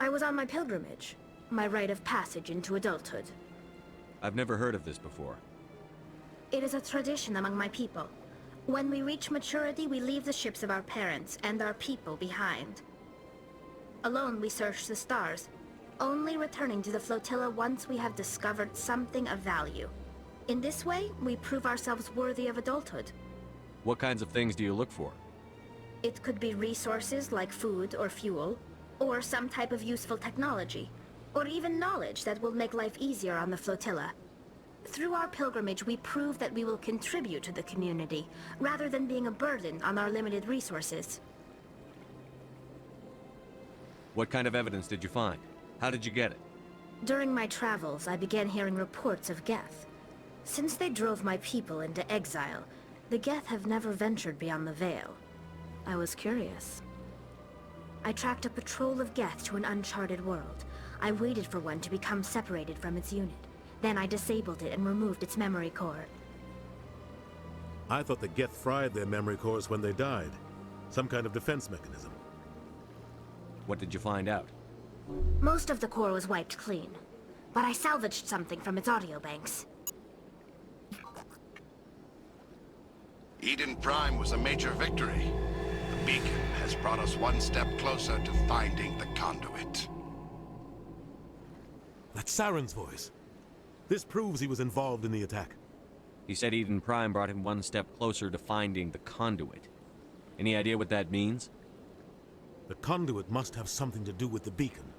I was on my pilgrimage. My rite of passage into adulthood. I've never heard of this before. It is a tradition among my people. When we reach maturity, we leave the ships of our parents and our people behind. Alone, we search the stars, only returning to the flotilla once we have discovered something of value. In this way, we prove ourselves worthy of adulthood. What kinds of things do you look for? It could be resources like food or fuel, or some type of useful technology, or even knowledge that will make life easier on the flotilla. Through our pilgrimage, we prove that we will contribute to the community, rather than being a burden on our limited resources. What kind of evidence did you find? How did you get it? During my travels, I began hearing reports of Geth. Since they drove my people into exile, the Geth have never ventured beyond the Veil. I was curious. I tracked a patrol of Geth to an uncharted world. I waited for one to become separated from its unit. Then I disabled it and removed its memory core. I thought the Geth fried their memory cores when they died. Some kind of defense mechanism. What did you find out? Most of the core was wiped clean, but I salvaged something from its audio banks. Eden Prime was a major victory. The beacon has brought us one step closer to finding the conduit. That's Saren's voice. This proves he was involved in the attack. He said Eden Prime brought him one step closer to finding the conduit. Any idea what that means? The conduit must have something to do with the beacon.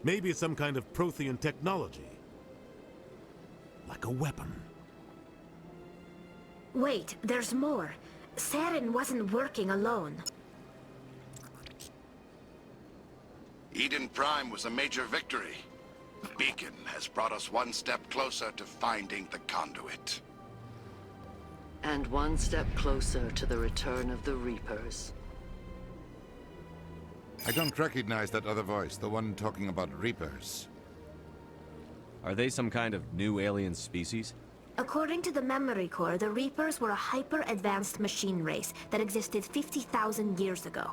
Maybe it's some kind of Prothean technology. Like a weapon. Wait, there's more. Saren wasn't working alone. Eden Prime was a major victory. The beacon has brought us one step closer to finding the conduit. And one step closer to the return of the Reapers. I don't recognize that other voice, the one talking about Reapers. Are they some kind of new alien species? According to the memory core, the Reapers were a hyper-advanced machine race that existed 50,000 years ago.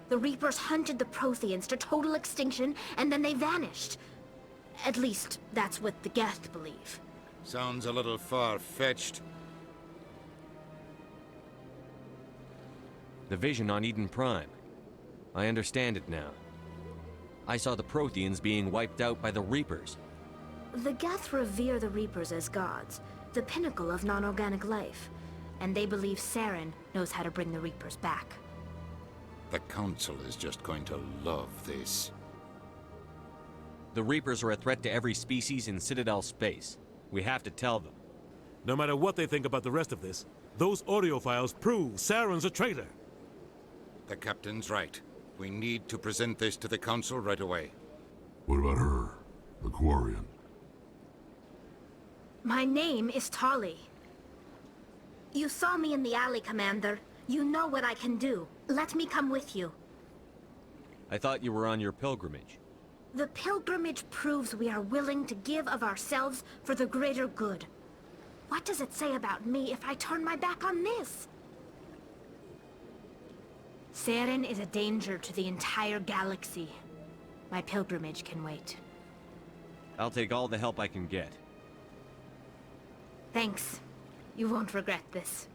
The Reapers hunted the Protheans to total extinction, and then they vanished. At least, that's what the Geth believe. Sounds a little far-fetched. The vision on Eden Prime. I understand it now. I saw the Protheans being wiped out by the Reapers. The Geth revere the Reapers as gods, the pinnacle of non-organic life, and they believe Saren knows how to bring the Reapers back. The Council is just going to love this. The Reapers are a threat to every species in Citadel space. We have to tell them. No matter what they think about the rest of this, those audio files prove Saren's a traitor. The Captain's right. We need to present this to the Council right away. What about her? Quarian. My name is Tali. You saw me in the alley, Commander. You know what I can do. Let me come with you. I thought you were on your pilgrimage. The pilgrimage proves we are willing to give of ourselves for the greater good. What does it say about me if I turn my back on this? Saren is a danger to the entire galaxy. My pilgrimage can wait. I'll take all the help I can get. Thanks. You won't regret this.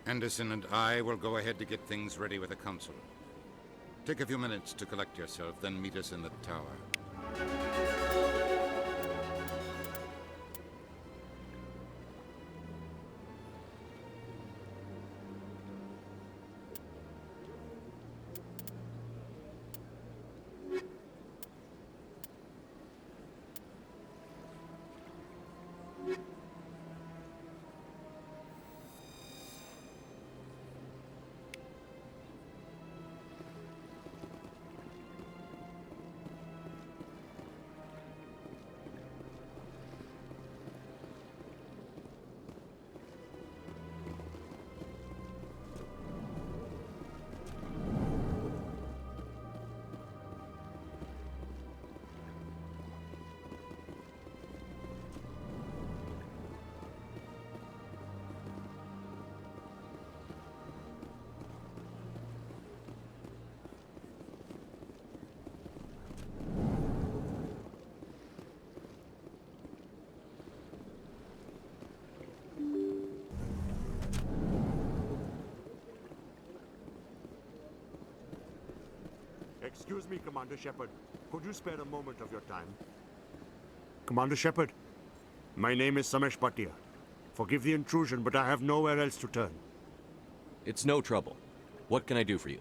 Anderson and I will go ahead to get things ready with the Council. Take a few minutes to collect yourself, then meet us in the tower. Excuse me, Commander Shepard. Could you spare a moment of your time? Commander Shepard, my name is Samesh Bhatia. Forgive the intrusion, but I have nowhere else to turn. It's no trouble. What can I do for you?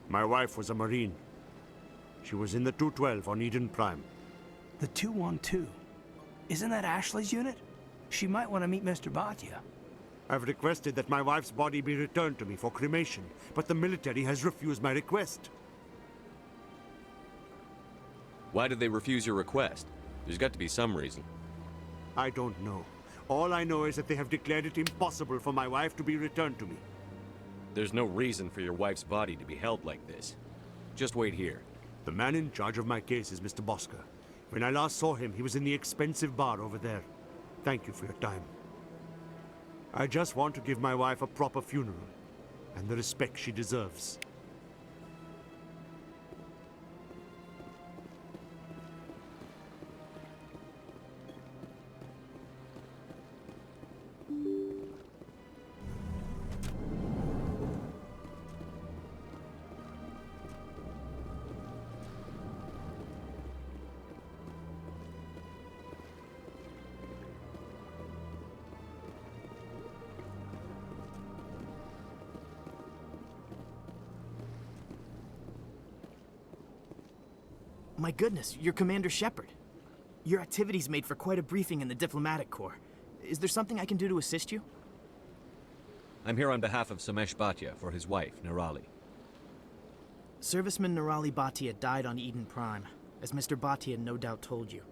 My wife was a Marine. She was in the 212 on Eden Prime. The 212? Isn't that Ashley's unit? She might want to meet Mr. Bhatia. I've requested that my wife's body be returned to me for cremation, but the military has refused my request. Why did they refuse your request? There's got to be some reason. I don't know. All I know is that they have declared it impossible for my wife to be returned to me. There's no reason for your wife's body to be held like this. Just wait here. The man in charge of my case is Mr. Bosker. When I last saw him, he was in the expensive bar over there. Thank you for your time. I just want to give my wife a proper funeral, and the respect she deserves. My goodness, you're Commander Shepard. Your activities made for quite a briefing in the Diplomatic Corps. Is there something I can do to assist you? I'm here on behalf of Samesh Bhatia for his wife, Nirali. Serviceman Nirali Bhatia died on Eden Prime, as Mr. Bhatia no doubt told you.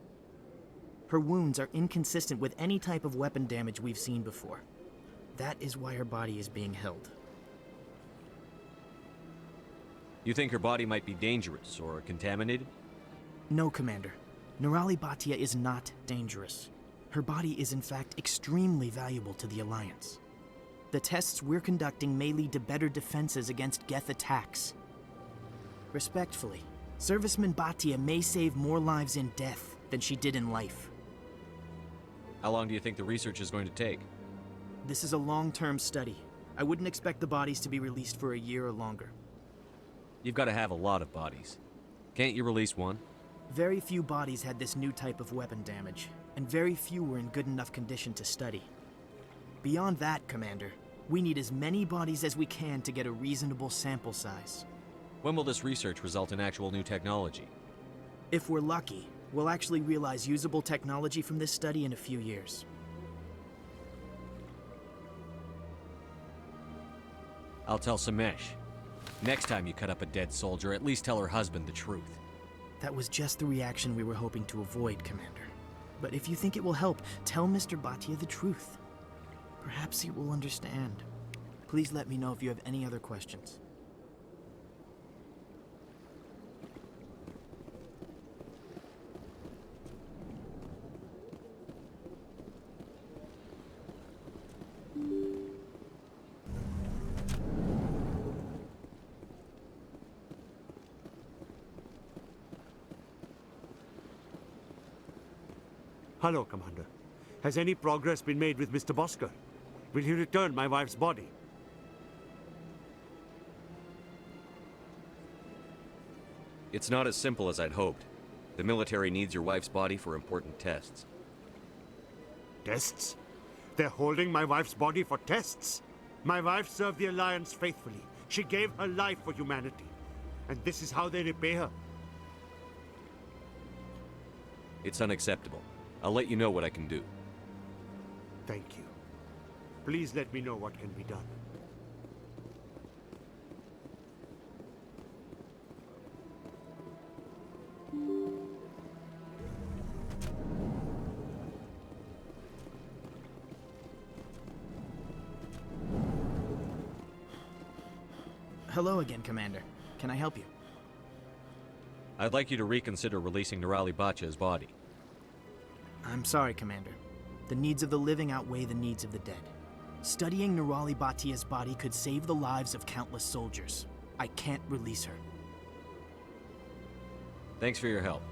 Her wounds are inconsistent with any type of weapon damage we've seen before. That is why her body is being held. You think her body might be dangerous or contaminated? No, Commander. Nirali Bhatia is not dangerous. Her body is in fact extremely valuable to the Alliance. The tests we're conducting may lead to better defenses against Geth attacks. Respectfully, Serviceman Bhatia may save more lives in death than she did in life. How long do you think the research is going to take? This is a long-term study. I wouldn't expect the bodies to be released for a year or longer. You've got to have a lot of bodies. Can't you release one? Very few bodies had this new type of weapon damage, and very few were in good enough condition to study. Beyond that, Commander, we need as many bodies as we can to get a reasonable sample size. When will this research result in actual new technology? If we're lucky, we'll actually realize usable technology from this study in a few years. I'll tell Samesh. Next time you cut up a dead soldier, at least tell her husband the truth. That was just the reaction we were hoping to avoid, Commander. But if you think it will help, tell Mr. Bhatia the truth. Perhaps he will understand. Please let me know if you have any other questions. Hello, Commander. Has any progress been made with Mr. Bosker? Will he return my wife's body? It's not as simple as I'd hoped. The military needs your wife's body for important tests. Tests? They're holding my wife's body for tests? My wife served the Alliance faithfully. She gave her life for humanity. And this is how they repay her? It's unacceptable. I'll let you know what I can do. Thank you. Please let me know what can be done. Hello again, Commander. Can I help you? I'd like you to reconsider releasing Nirali Bhacha's body. I'm sorry, Commander. The needs of the living outweigh the needs of the dead. Studying Nirali Bhatia's body could save the lives of countless soldiers. I can't release her. Thanks for your help.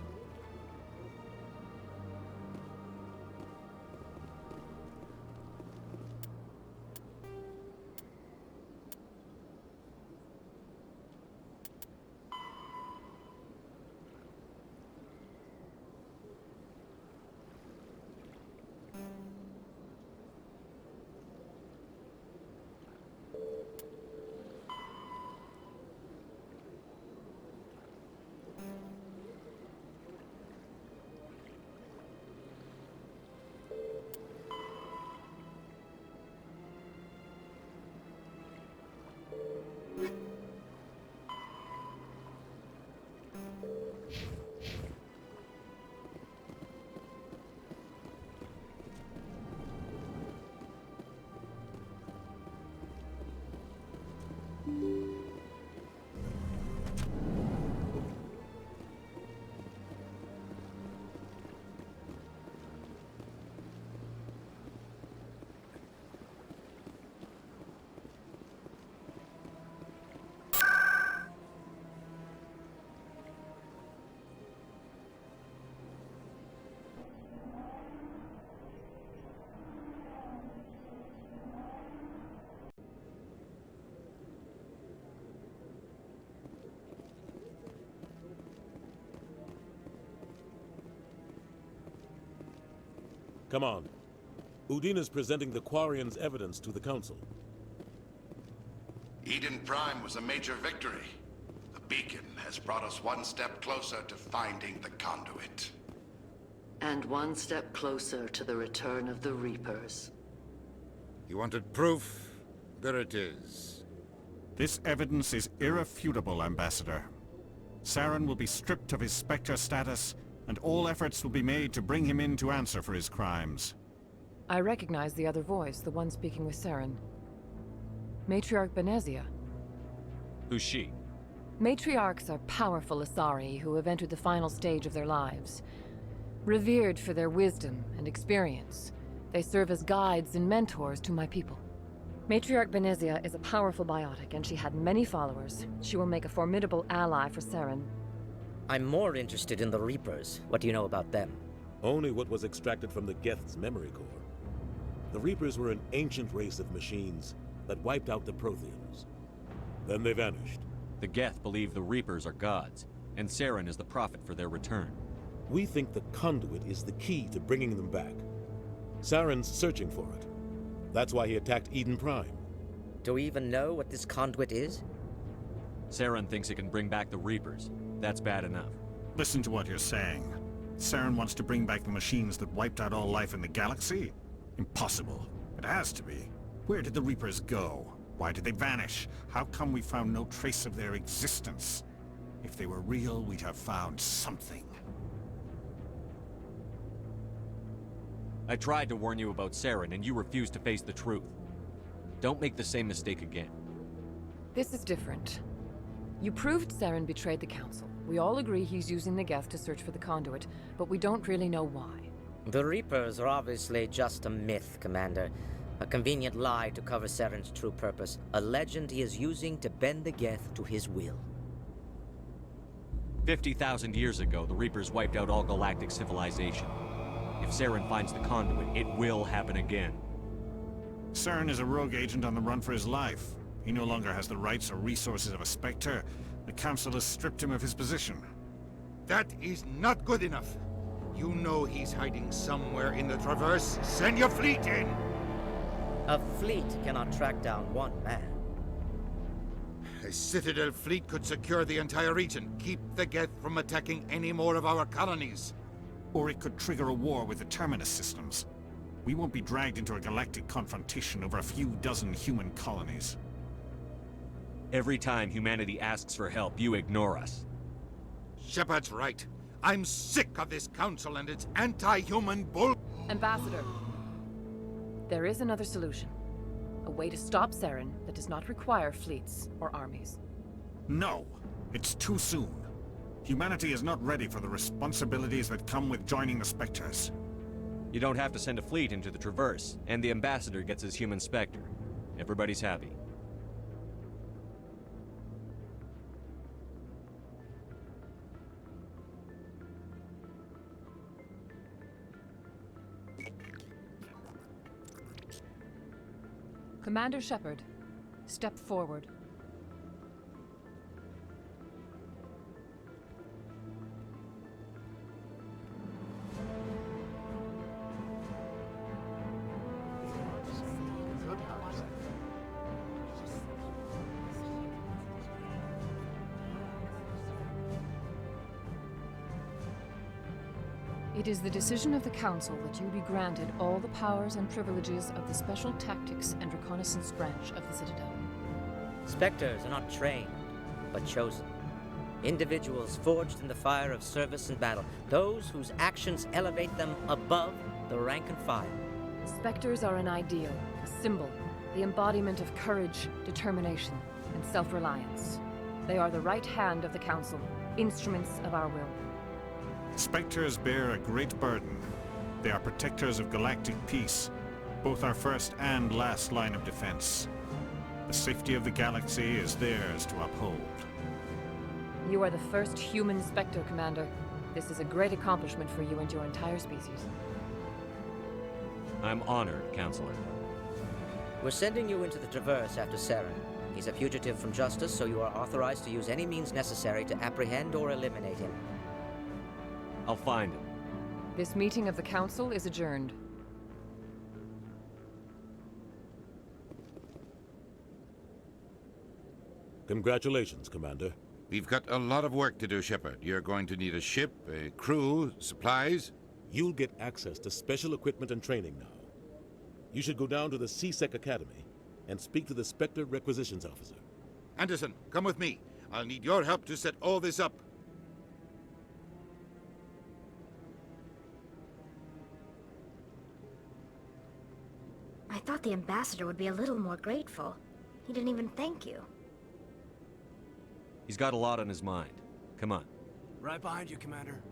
Come on. Udine is presenting the Quarian's evidence to the Council. Eden Prime was a major victory. The beacon has brought us one step closer to finding the conduit. And one step closer to the return of the Reapers. You wanted proof? There it is. This evidence is irrefutable, Ambassador. Saren will be stripped of his Spectre status, and all efforts will be made to bring him in to answer for his crimes. I recognize the other voice, the one speaking with Saren. Matriarch Benezia. Who's she? Matriarchs are powerful Asari who have entered the final stage of their lives. Revered for their wisdom and experience, they serve as guides and mentors to my people. Matriarch Benezia is a powerful biotic, and she had many followers. She will make a formidable ally for Saren. I'm more interested in the Reapers. What do you know about them? Only what was extracted from the Geth's memory core. The Reapers were an ancient race of machines that wiped out the Protheans. Then they vanished. The Geth believe the Reapers are gods, and Saren is the prophet for their return. We think the conduit is the key to bringing them back. Saren's searching for it. That's why he attacked Eden Prime. Do we even know what this conduit is? Saren thinks it can bring back the Reapers. That's bad enough. Listen to what you're saying. Saren wants to bring back the machines that wiped out all life in the galaxy? Impossible. It has to be. Where did the Reapers go? Why did they vanish? How come we found no trace of their existence? If they were real, we'd have found something. I tried to warn you about Saren, and you refused to face the truth. Don't make the same mistake again. This is different. You proved Saren betrayed the Council. We all agree he's using the Geth to search for the conduit, but we don't really know why. The Reapers are obviously just a myth, Commander. A convenient lie to cover Saren's true purpose. A legend he is using to bend the Geth to his will. 50,000 years ago, the Reapers wiped out all galactic civilization. If Saren finds the conduit, it will happen again. Saren is a rogue agent on the run for his life. He no longer has the rights or resources of a Spectre. The Council has stripped him of his position. That is not good enough. You know he's hiding somewhere in the Traverse. Send your fleet in! A fleet cannot track down one man. A Citadel fleet could secure the entire region, keep the Geth from attacking any more of our colonies. Or it could trigger a war with the Terminus systems. We won't be dragged into a galactic confrontation over a few dozen human colonies. Every time humanity asks for help, you ignore us. Shepard's right. I'm sick of this council and its anti-human bull... Ambassador, there is another solution. A way to stop Saren that does not require fleets or armies. No! It's too soon. Humanity is not ready for the responsibilities that come with joining the Spectres. You don't have to send a fleet into the Traverse, and the Ambassador gets his human Spectre. Everybody's happy. Commander Shepard, step forward. It is the decision of the Council that you be granted all the powers and privileges of the Special Tactics and Reconnaissance branch of the Citadel. Spectres are not trained, but chosen. Individuals forged in the fire of service and battle. Those whose actions elevate them above the rank and file. Spectres are an ideal, a symbol, the embodiment of courage, determination, and self-reliance. They are the right hand of the Council, instruments of our will. Spectres bear a great burden. They are protectors of galactic peace, both our first and last line of defense. The safety of the galaxy is theirs to uphold. You are the first human Spectre, Commander. This is a great accomplishment for you and your entire species. I'm honored, Counselor. We're sending you into the Traverse after Saren. He's a fugitive from justice, so you are authorized to use any means necessary to apprehend or eliminate him. I'll find him. This meeting of the Council is adjourned. Congratulations, Commander. We've got a lot of work to do, Shepard. You're going to need a ship, a crew, supplies. You'll get access to special equipment and training now. You should go down to the C-Sec Academy and speak to the Spectre Requisitions Officer. Anderson, come with me. I'll need your help to set all this up. I thought the ambassador would be a little more grateful. He didn't even thank you. He's got a lot on his mind. Come on. Right behind you, Commander.